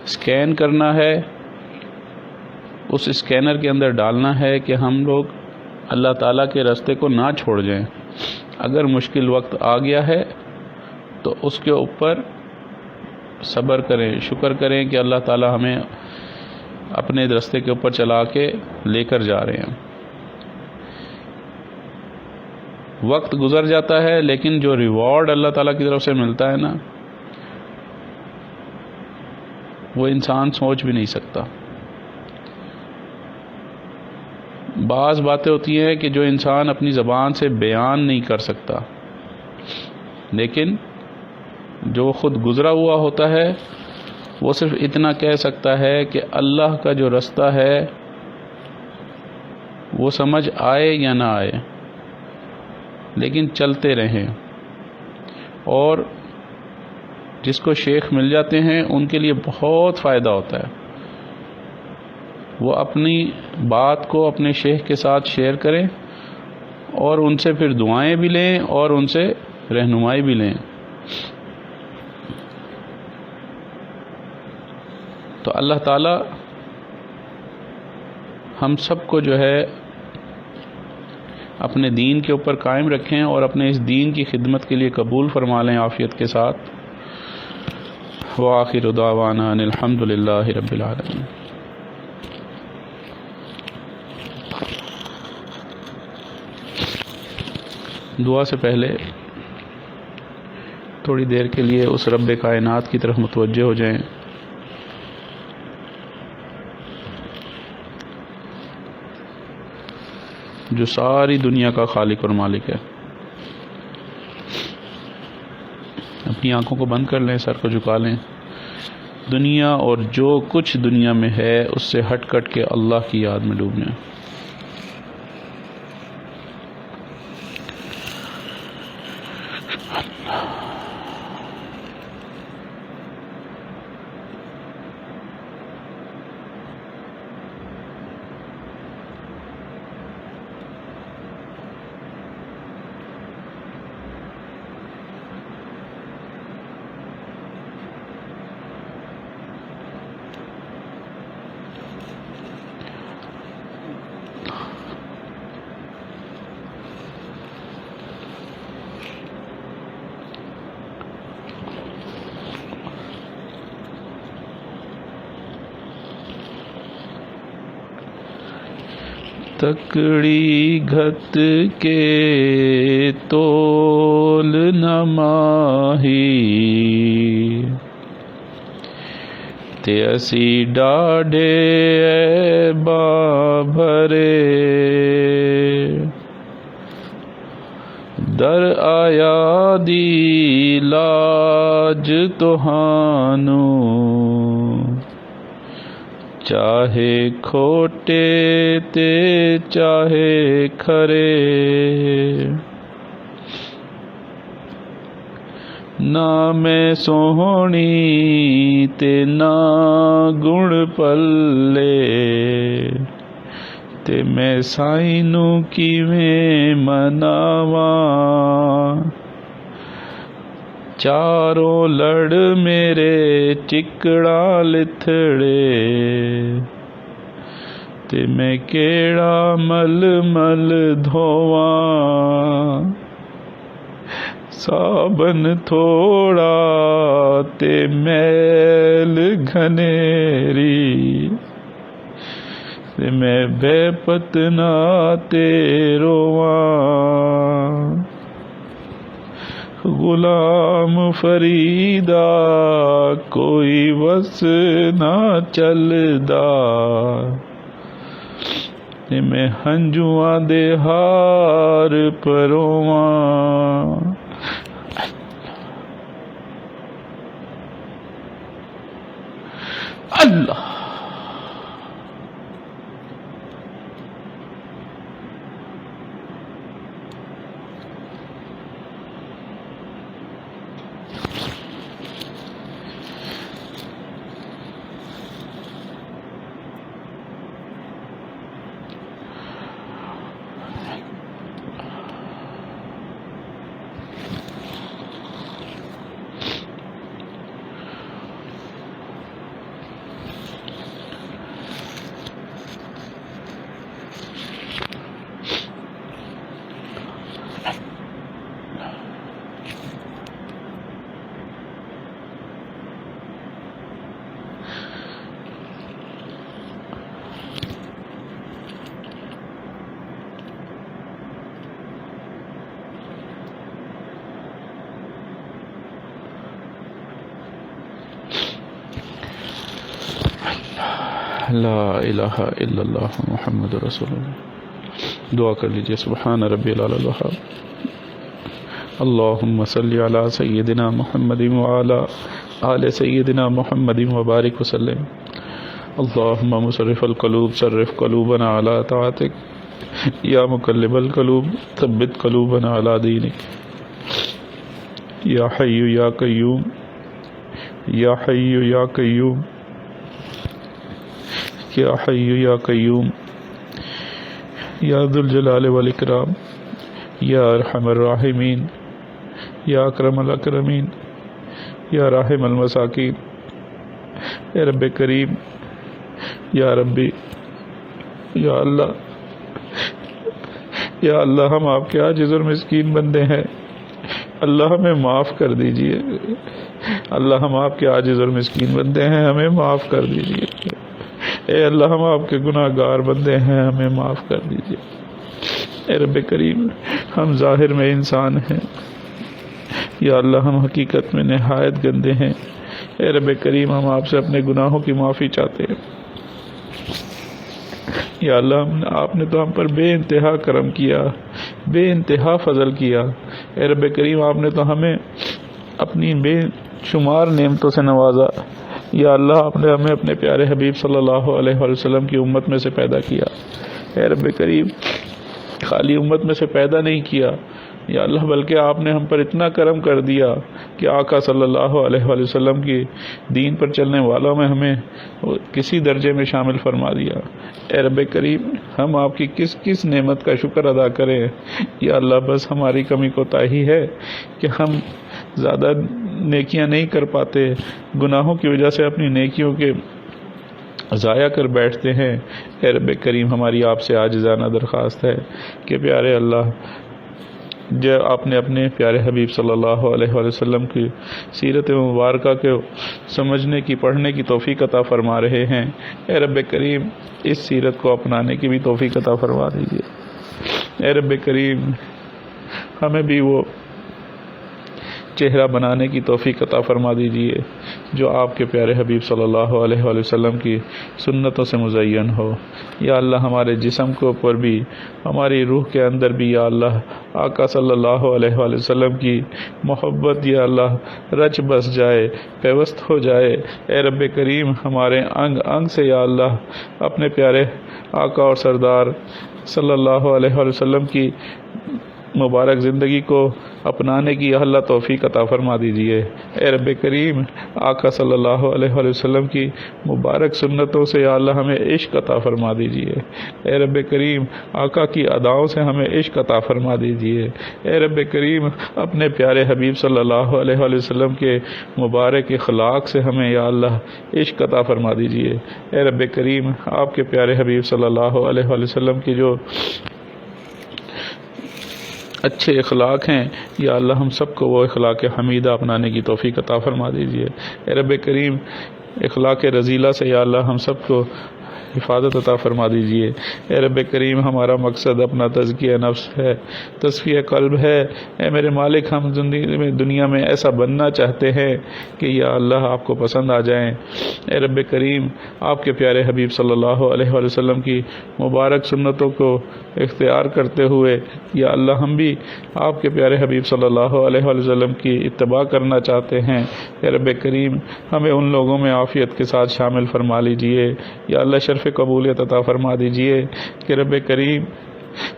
اسکین کرنا ہے، اس اسکینر کے اندر ڈالنا ہے کہ ہم لوگ اللہ تعالیٰ کے راستے کو نہ چھوڑ جائیں. اگر مشکل وقت آ گیا ہے تو اس کے اوپر صبر کریں، شکر کریں کہ اللہ تعالیٰ ہمیں اپنے راستے کے اوپر چلا کے لے کر جا رہے ہیں. وقت گزر جاتا ہے لیکن جو ریوارڈ اللہ تعالیٰ کی طرف سے ملتا ہے نا، وہ انسان سوچ بھی نہیں سکتا. بعض باتیں ہوتی ہیں کہ جو انسان اپنی زبان سے بیان نہیں کر سکتا، لیکن جو خود گزرا ہوا ہوتا ہے وہ صرف اتنا کہہ سکتا ہے کہ اللہ کا جو رستہ ہے وہ سمجھ آئے یا نہ آئے لیکن چلتے رہیں. اور جس کو شیخ مل جاتے ہیں ان کے لیے بہت فائدہ ہوتا ہے. وہ اپنی بات کو اپنے شیخ کے ساتھ شیئر کریں اور ان سے پھر دعائیں بھی لیں اور ان سے رہنمائی بھی لیں. تو اللہ تعالی ہم سب کو جو ہے اپنے دین کے اوپر قائم رکھیں اور اپنے اس دین کی خدمت کے لیے قبول فرما لیں عافیت کے ساتھ. وآخر دعوانا ان الحمد للہ رب العالمین. دعا سے پہلے تھوڑی دیر کے لیے اس رب کائنات کی طرف متوجہ ہو جائیں جو ساری دنیا کا خالق اور مالک ہے. اپنی آنکھوں کو بند کر لیں، سر کو جھکا لیں. دنیا اور جو کچھ دنیا میں ہے اس سے ہٹ کٹ کے اللہ کی یاد میں ڈوب جائیں. تکڑی گھت کے تول نہ ماہی تے اسی ڈاڈے با بھرے در آیا دی لاج تہانو چاہے کھوٹے تے چاہے کھرے نہ میں سوہنی تے نہ گڑ پلے تے میں سائیں نو کیویں مناواں چاروں لڑ میرے چکڑا لتھڑے تے میں کیڑا مل مل دھواں صابن تھوڑا تے میل گھنیری میں بے پتنا تیرواں غلام فریدا کوئی وس نہ چلدا میں ہنجواں دے ہار پرواں اللہ لا الہ الا اللہ محمد رسول اللہ. دعا کر لیجئے. سبحان ربی العلی الوہاب. اللہم صلی علی سیدنا محمد وعلی آل سیدنا محمد وبارک وسلم. اللہم مصرف القلوب صرف قلوبنا علی طاعتک یا مقلب القلوب ثبت قلوبنا علی دینک. یا حی یا قیوم یا حی یا قیوم یا حی یا قیوم یا ذو الجلال والاکرام یا ارحم الراحمین یا اکرم الاکرمین یا راحم المساکین. اے رب کریم یا ربی یا اللہ ہم آپ کے عاجز اور مسکین بندے ہیں. اللہ ہمیں معاف کر دیجئے. اللہ ہم آپ کے عاجز اور مسکین بندے ہیں, ہمیں معاف کر دیجئے. اے اللہ ہم آپ کے گناہ گار بندے ہیں, ہمیں معاف کر دیجئے. اے رب کریم ہم ظاہر میں انسان ہیں, یا اللہ ہم حقیقت میں نہایت گندے ہیں. اے رب کریم ہم آپ سے اپنے گناہوں کی معافی چاہتے ہیں. یا اللہ آپ نے تو ہم پر بے انتہا کرم کیا, بے انتہا فضل کیا. اے رب کریم آپ نے تو ہمیں اپنی بے شمار نعمتوں سے نوازا. یا اللہ آپ نے ہمیں اپنے پیارے حبیب صلی اللہ علیہ وسلم کی امت میں سے پیدا کیا. اے رب کریم خالی امت میں سے پیدا نہیں کیا یا اللہ, بلکہ آپ نے ہم پر اتنا کرم کر دیا کہ آقا صلی اللہ علیہ وسلم کی دین پر چلنے والوں میں ہمیں کسی درجے میں شامل فرما دیا. اے رب کریم ہم آپ کی کس کس نعمت کا شکر ادا کریں. یا اللہ بس ہماری کمی کوتاہی ہے کہ ہم زیادہ نیکیاں نہیں کر پاتے, گناہوں کی وجہ سے اپنی نیکیوں کے ضائع کر بیٹھتے ہیں. اے رب کریم ہماری آپ سے عاجزانہ درخواست ہے کہ پیارے اللہ جو آپ نے اپنے پیارے حبیب صلی اللہ علیہ وسلم کی سیرت مبارکہ کو سمجھنے کی, پڑھنے کی توفیق عطا فرما رہے ہیں, اے رب کریم اس سیرت کو اپنانے کی بھی توفیق عطا فرما دیجیے. اے رب کریم ہمیں بھی وہ چہرہ بنانے کی توفیق عطا فرما دیجیے جو آپ کے پیارے حبیب صلی اللہ علیہ وسلم کی سنتوں سے مزین ہو. یا اللہ ہمارے جسم کے اوپر بھی, ہماری روح کے اندر بھی یا اللہ آقا صلی اللہ علیہ وسلم کی محبت یا اللہ رچ بس جائے, پیوست ہو جائے. اے رب کریم ہمارے انگ انگ سے یا اللہ اپنے پیارے آقا اور سردار صلی اللہ علیہ وسلم کی مبارک زندگی کو اپنانے کی اللہ توفیق عطا فرما دیجیے. اے رب کریم آقا صلی اللہ علیہ وسلم کی مبارک سنتوں سے یا اللہ ہمیں عشق عطا فرما دیجیے. اے رب کریم آقا کی اداؤں سے ہمیں عشق عطا فرما دیجیے. اے رب کریم اپنے پیارے حبیب صلی اللہ علیہ وسلم کے مبارک اخلاق سے ہمیں یا اللہ عشق عطا فرما دیجیے. اے رب کریم آپ کے پیارے حبیب صلی اللہ علیہ وسلم کی جو اچھے اخلاق ہیں یا اللہ ہم سب کو وہ اخلاق حمیدہ اپنانے کی توفیق عطا فرما دیجیے. اے رب کریم اخلاق رذیلہ سے یا اللہ ہم سب کو حفاظت عطا فرما دیجیے۔ اے رب کریم ہمارا مقصد اپنا تزکیہ نفس ہے، تصفیہ قلب ہے۔ اے میرے مالک ہم دنیا میں ایسا بننا چاہتے ہیں کہ یا اللہ آپ کو پسند آ جائیں۔ اے رب کریم آپ کے پیارے حبیب صلی اللہ علیہ وآلہ وسلم کی مبارک سنتوں کو اختیار کرتے ہوئے یا اللہ ہم بھی آپ کے پیارے حبیب صلی اللہ علیہ وآلہ وسلم کی اتباع کرنا چاہتے ہیں۔ اے رب کریم ہمیں ان لوگوں میں عافیت کے ساتھ شامل فرما لیجئے۔ یا اللہ شرف قبولیت عطا فرما دیجئے کہ رب کریم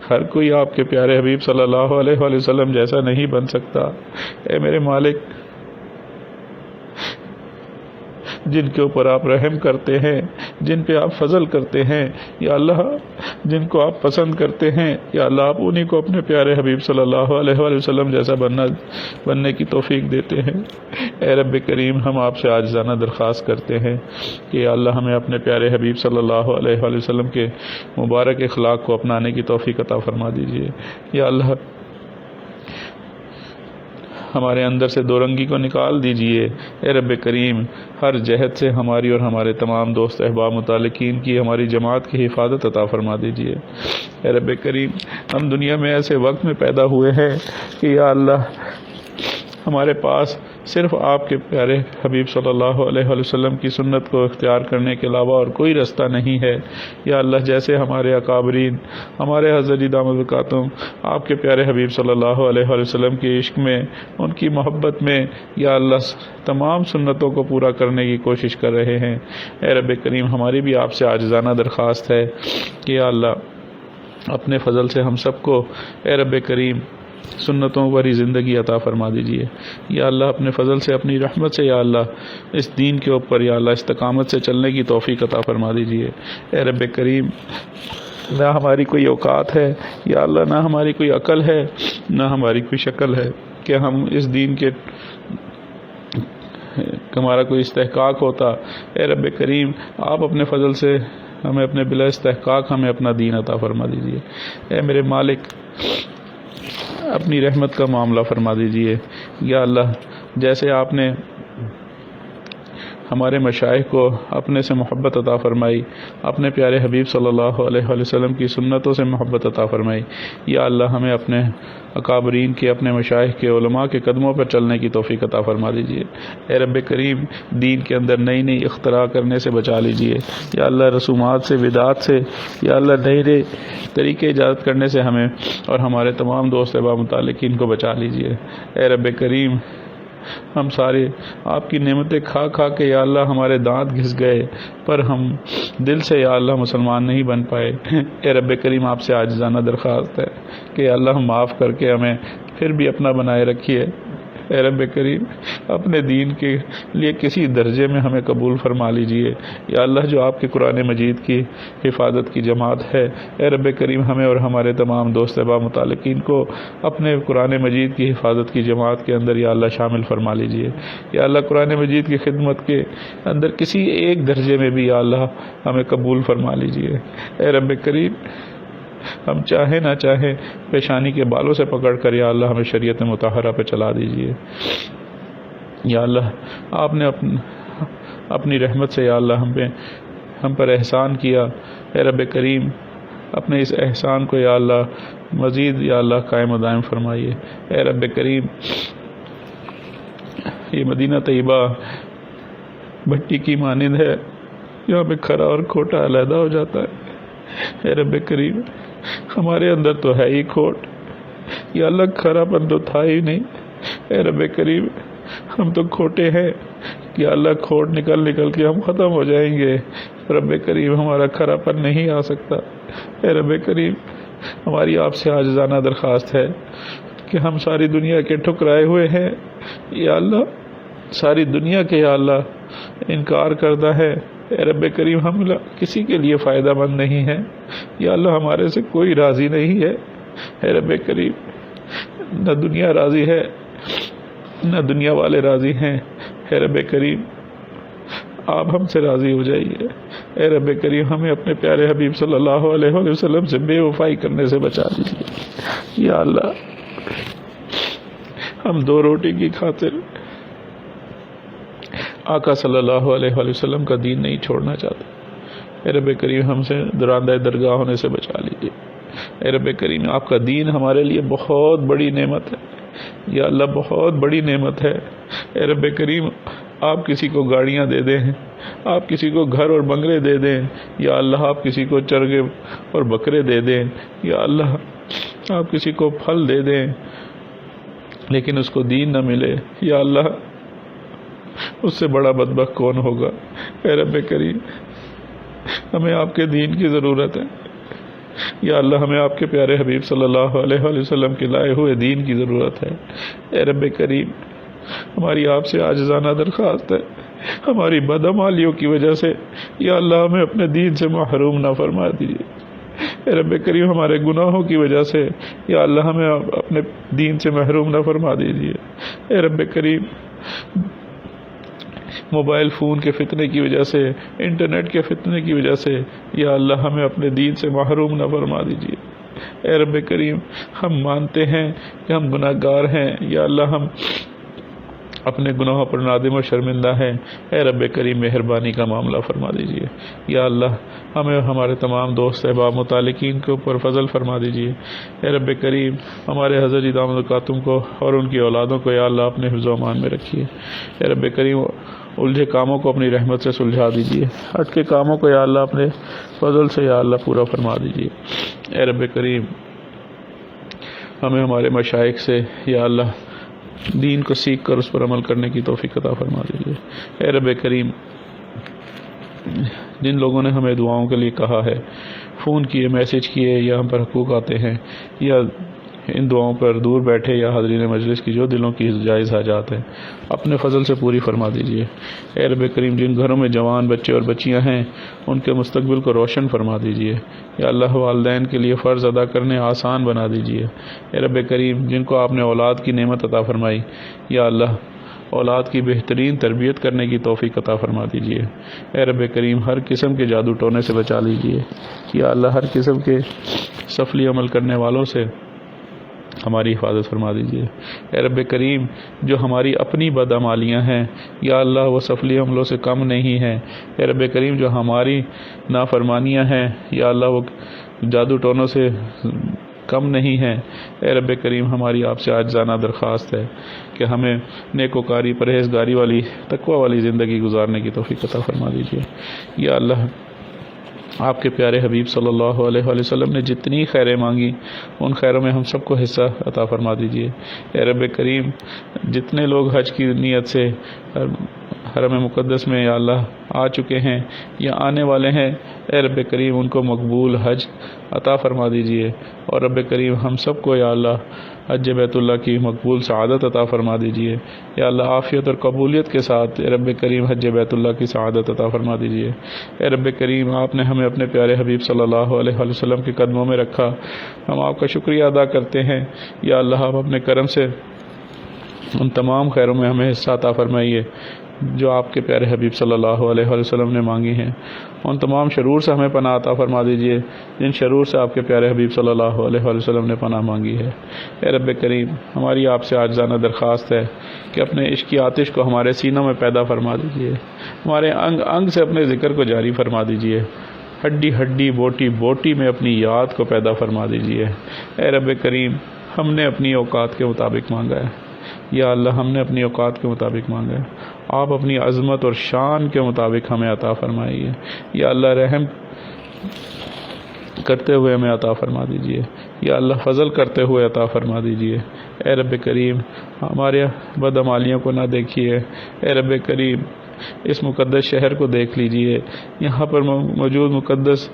ہر کوئی آپ کے پیارے حبیب صلی اللہ علیہ وآلہ وسلم جیسا نہیں بن سکتا۔ اے میرے مالک جن کے اوپر آپ رحم کرتے ہیں، جن پہ آپ فضل کرتے ہیں، یا اللہ جن کو آپ پسند کرتے ہیں، یا اللہ آپ انہی کو اپنے پیارے حبیب صلی اللہ علیہ وآلہ وسلم جیسا بننے کی توفیق دیتے ہیں۔ اے رب کریم ہم آپ سے عاجزانہ درخواست کرتے ہیں کہ یا اللہ ہمیں اپنے پیارے حبیب صلی اللہ علیہ وآلہ وسلم کے مبارک اخلاق کو اپنانے کی توفیق عطا فرما دیجیے۔ یا اللہ ہمارے اندر سے دو رنگی کو نکال دیجئے۔ اے رب کریم ہر جہت سے ہماری اور ہمارے تمام دوست احباب متعلقین کی ہماری جماعت کی حفاظت عطا فرما دیجئے۔ اے رب کریم ہم دنیا میں ایسے وقت میں پیدا ہوئے ہیں کہ یا اللہ ہمارے پاس صرف آپ کے پیارے حبیب صلی اللہ علیہ وآلہ وسلم کی سنت کو اختیار کرنے کے علاوہ اور کوئی رستہ نہیں ہے۔ یا اللہ جیسے ہمارے اکابرین ہمارے حضرت دامت برکاتہم آپ کے پیارے حبیب صلی اللہ علیہ وآلہ وسلم کے عشق میں، ان کی محبت میں یا اللہ تمام سنتوں کو پورا کرنے کی کوشش کر رہے ہیں، اے رب کریم ہماری بھی آپ سے عاجزانہ درخواست ہے کہ یا اللہ اپنے فضل سے ہم سب کو اے رب کریم سنتوں پر ہی زندگی عطا فرما دیجیے۔ یا اللہ اپنے فضل سے اپنی رحمت سے یا اللہ اس دین کے اوپر یا اللہ استقامت سے چلنے کی توفیق عطا فرما دیجیے۔ اے رب کریم نہ ہماری کوئی اوقات ہے یا اللہ نہ ہماری کوئی عقل ہے نہ ہماری کوئی شکل ہے کہ ہم اس دین کے ہمارا کوئی استحقاق ہوتا۔ اے رب کریم آپ اپنے فضل سے ہمیں اپنے بلا استحقاق ہمیں اپنا دین عطا فرما دیجیے۔ اے میرے مالک اپنی رحمت کا معاملہ فرما دیجیے۔ یا اللہ جیسے آپ نے ہمارے مشائخ کو اپنے سے محبت عطا فرمائی، اپنے پیارے حبیب صلی اللہ علیہ وآلہ وسلم کی سنتوں سے محبت عطا فرمائی، یا اللہ ہمیں اپنے اکابرین کے اپنے مشائخ کے علماء کے قدموں پر چلنے کی توفیق عطا فرما دیجیے۔ اے رب کریم دین کے اندر نئی نئی اختراع کرنے سے بچا لیجیے۔ یا اللہ رسومات سے بدعات سے یا اللہ نئے نئے طریقے ایجاد کرنے سے ہمیں اور ہمارے تمام دوست احباب متعلقین کو بچا لیجیے۔ اے رب کریم ہم سارے آپ کی نعمتیں کھا کھا کے یا اللہ ہمارے دانت گھس گئے پر ہم دل سے یا اللہ مسلمان نہیں بن پائے۔ اے رب کریم آپ سے عاجزانہ درخواست ہے کہ یا اللہ معاف کر کے ہمیں پھر بھی اپنا بنائے رکھیے۔ اے رب کریم اپنے دین کے لیے کسی درجے میں ہمیں قبول فرما لیجئے۔ یا اللہ جو آپ کے قرآن مجید کی حفاظت کی جماعت ہے، اے رب کریم ہمیں اور ہمارے تمام دوست احباب متعلقین کو اپنے قرآن مجید کی حفاظت کی جماعت کے اندر یا اللہ شامل فرما لیجئے۔ یا اللہ قرآن مجید کی خدمت کے اندر کسی ایک درجے میں بھی یا اللہ ہمیں قبول فرما لیجئے۔ اے رب کریم ہم چاہیں نہ چاہیں پیشانی کے بالوں سے پکڑ کر یا اللہ ہمیں شریعت مطہرہ پہ چلا دیجیے۔ یا اللہ آپ نے اپنی رحمت سے یا اللہ ہم پر احسان کیا، اے رب کریم اپنے اس احسان کو یا اللہ مزید یا اللہ قائم و دائم فرمائیے۔ اے رب کریم یہ مدینہ طیبہ بھٹی کی مانند ہے، یہاں پہ کھرا اور کھوٹا علیحدہ ہو جاتا ہے۔ اے رب کریم ہمارے اندر تو ہے ہی کھوٹ، یا اللہ کھرا پن تو تھا ہی نہیں۔ اے رب کریم ہم تو کھوٹے ہیں، یا اللہ کھوٹ نکل نکل کے ہم ختم ہو جائیں گے۔ رب کریم ہمارا کھرا پن نہیں آ سکتا۔ اے رب کریم ہماری آپ سے عاجزانہ درخواست ہے کہ ہم ساری دنیا کے ٹھکرائے ہوئے ہیں، یا اللہ ساری دنیا کے یا اللہ انکار کردہ ہے۔ اے رب کریم ہم کسی کے لیے فائدہ مند نہیں ہے، یا اللہ ہمارے سے کوئی راضی نہیں ہے۔ اے رب کریم نہ دنیا راضی ہے نہ دنیا والے راضی ہیں۔ اے رب کریم آپ ہم سے راضی ہو جائیے۔ اے رب کریم ہمیں اپنے پیارے حبیب صلی اللہ علیہ وآلہ وسلم سے بے وفائی کرنے سے بچا دیجیے۔ یا اللہ ہم دو روٹی کی خاطر آقا صلی اللہ علیہ وآلہ وسلم کا دین نہیں چھوڑنا چاہتے۔ اے رب کریم ہم سے درندہ درگاہ ہونے سے بچا لیجیے۔ اے رب کریم آپ کا دین ہمارے لیے بہت بڑی نعمت ہے یا اللہ، بہت بڑی نعمت ہے۔ اے رب کریم آپ کسی کو گاڑیاں دے دیں، آپ کسی کو گھر اور بنگلے دے دیں، یا اللہ آپ کسی کو چرگے اور بکرے دے دیں، یا اللہ آپ کسی کو پھل دے دیں لیکن اس کو دین نہ ملے، یا اللہ اس سے بڑا بدبخت کون ہوگا؟ اے رب کریم ہمیں آپ کے دین کی ضرورت ہے، یا اللہ ہمیں آپ کے پیارے حبیب صلی اللہ علیہ وآلہ وسلم کے لائے ہوئے دین کی ضرورت ہے۔ اے رب کریم ہماری آپ سے عاجزانہ درخواست ہے، ہماری بدعمالیوں کی وجہ سے یا اللہ ہمیں اپنے دین سے محروم نہ فرما دیجیے۔ اے رب کریم ہمارے گناہوں کی وجہ سے یا اللہ ہمیں اپنے دین سے محروم نہ فرما دیجیے۔ اے رب کریم موبائل فون کے فتنے کی وجہ سے، انٹرنیٹ کے فتنے کی وجہ سے یا اللہ ہمیں اپنے دین سے محروم نہ فرما دیجیے۔ اے رب کریم ہم مانتے ہیں کہ ہم گناہ گار ہیں، یا اللہ ہم اپنے گناہوں پر نادم و شرمندہ ہیں۔ اے رب کریم مہربانی کا معاملہ فرما دیجیے، یا اللہ ہمیں ہمارے تمام دوست احباب متعلقین کے اوپر فضل فرما دیجیے۔ اے رب کریم ہمارے حضرت جی دامت برکاتہم کو اور ان کی اولادوں کو یا اللہ اپنے حفظ و امان میں رکھیے۔ اے رب کریم الجھے کاموں کو اپنی رحمت سے سلجھا دیجیے، اٹکے کاموں کو یا اللہ اپنے فضل سے یا اللہ پورا فرما دیجیے۔ اے رب کریم ہمیں ہمارے مشائخ سے یا اللہ دین کو سیکھ کر اس پر عمل کرنے کی توفیق عطا فرما دیجیے۔ اے رب کریم جن لوگوں نے ہمیں دعاؤں کے لیے کہا ہے، فون کیے، میسج کیے، یا ہم پر حقوق آتے ہیں، یا ان دعاؤں پر دور بیٹھے یا حاضرین مجلس کی جو دلوں کی جائز حاجات ہیں اپنے فضل سے پوری فرما دیجیے۔ اے رب کریم جن گھروں میں جوان بچے اور بچیاں ہیں ان کے مستقبل کو روشن فرما دیجیے، یا اللہ والدین کے لیے فرض ادا کرنے آسان بنا دیجیے۔ اے رب کریم جن کو آپ نے اولاد کی نعمت عطا فرمائی، یا اللہ اولاد کی بہترین تربیت کرنے کی توفیق عطا فرما دیجیے۔ اے رب کریم ہر قسم کے جادو ٹونے سے بچا لیجیے، یا اللہ ہر قسم کے سفلی عمل کرنے والوں سے ہماری حفاظت فرما دیجیے۔ اے رب کریم جو ہماری اپنی بدعمالیاں ہیں یا اللہ وہ سفلی عملوں سے کم نہیں ہیں۔ اے رب کریم جو ہماری نافرمانیاں ہیں یا اللہ وہ جادو ٹونوں سے کم نہیں ہیں۔ اے رب کریم ہماری آپ سے عاجزانہ درخواست ہے کہ ہمیں نیکوکاری، پرہیزگاری والی، تقوی والی زندگی گزارنے کی توفیق عطا فرما دیجیے۔ یا اللہ آپ کے پیارے حبیب صلی اللہ علیہ وآلہ وسلم نے جتنی خیریں مانگی ان خیروں میں ہم سب کو حصہ عطا فرما دیجیے۔ اے رب کریم جتنے لوگ حج کی نیت سے حرم مقدس میں یا اللہ آ چکے ہیں یا آنے والے ہیں، اے رب کریم ان کو مقبول حج عطا فرما دیجیے، اور رب کریم ہم سب کو یا اللہ حج بیت اللہ کی مقبول سعادت عطا فرما دیجیے۔ یا اللہ عافیت اور قبولیت کے ساتھ اے رب کریم حج بیت اللہ کی سعادت عطا فرما دیجیے۔ اے رب کریم آپ نے ہمیں اپنے پیارے حبیب صلی اللہ علیہ وآلہ وسلم کے قدموں میں رکھا، ہم آپ کا شکریہ ادا کرتے ہیں۔ یا اللہ آپ اپنے کرم سے ان تمام خیروں میں ہمیں حصہ عطا فرمائیے جو آپ کے پیارے حبیب صلی اللہ علیہ وآلہ وسلم نے مانگی ہیں، ان تمام شرور سے ہمیں پناہ عطا فرما دیجیے جن شرور سے آپ کے پیارے حبیب صلی اللہ علیہ وآلہ وسلم نے پناہ مانگی ہے۔ اے رب کریم ہماری آپ سے عاجزانہ درخواست ہے کہ اپنے عشق کی آتش کو ہمارے سینوں میں پیدا فرما دیجیے، ہمارے انگ انگ سے اپنے ذکر کو جاری فرما دیجیے، ہڈی ہڈی بوٹی بوٹی میں اپنی یاد کو پیدا فرما دیجیے۔ اے رب کریم ہم نے اپنی اوقات کے مطابق مانگا ہے، یا اللہ ہم نے اپنی اوقات کے مطابق مانگا ہے، آپ اپنی عظمت اور شان کے مطابق ہمیں عطا فرمائیے۔ یا اللہ رحم کرتے ہوئے ہمیں عطا فرما دیجیے، یا اللہ فضل کرتے ہوئے عطا فرما دیجیے۔ اے رب کریم ہمارے بدعمالیوں کو نہ دیکھیے، اے رب کریم اس مقدس شہر کو دیکھ لیجیے، یہاں پر موجود مقدس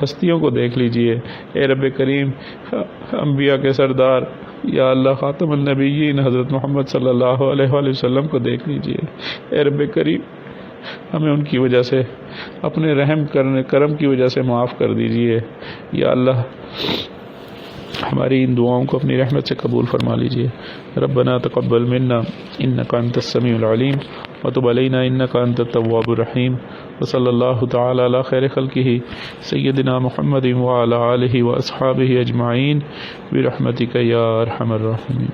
ہستیوں کو دیکھ لیجیے۔ اے رب کریم انبیاء کے سردار یا اللہ خاتم النبیین حضرت محمد صلی اللہ علیہ وآلہ وسلم کو دیکھ لیجیے۔ اے رب کریم ہمیں ان کی وجہ سے اپنے رحم کرم کی وجہ سے معاف کر دیجیے۔ یا اللہ ہماری ان دعاؤں کو اپنی رحمت سے قبول فرما لیجیے۔ ربنا تقبل منا انک انت السمیع العلیم وتب علینا انک انت التواب الرحیم، وصلی اللہ تعالی علی خیر خلقہ سیدنا محمد وعلی آلہ واصحابہ اجمعین برحمتک یا ارحم الراحمین۔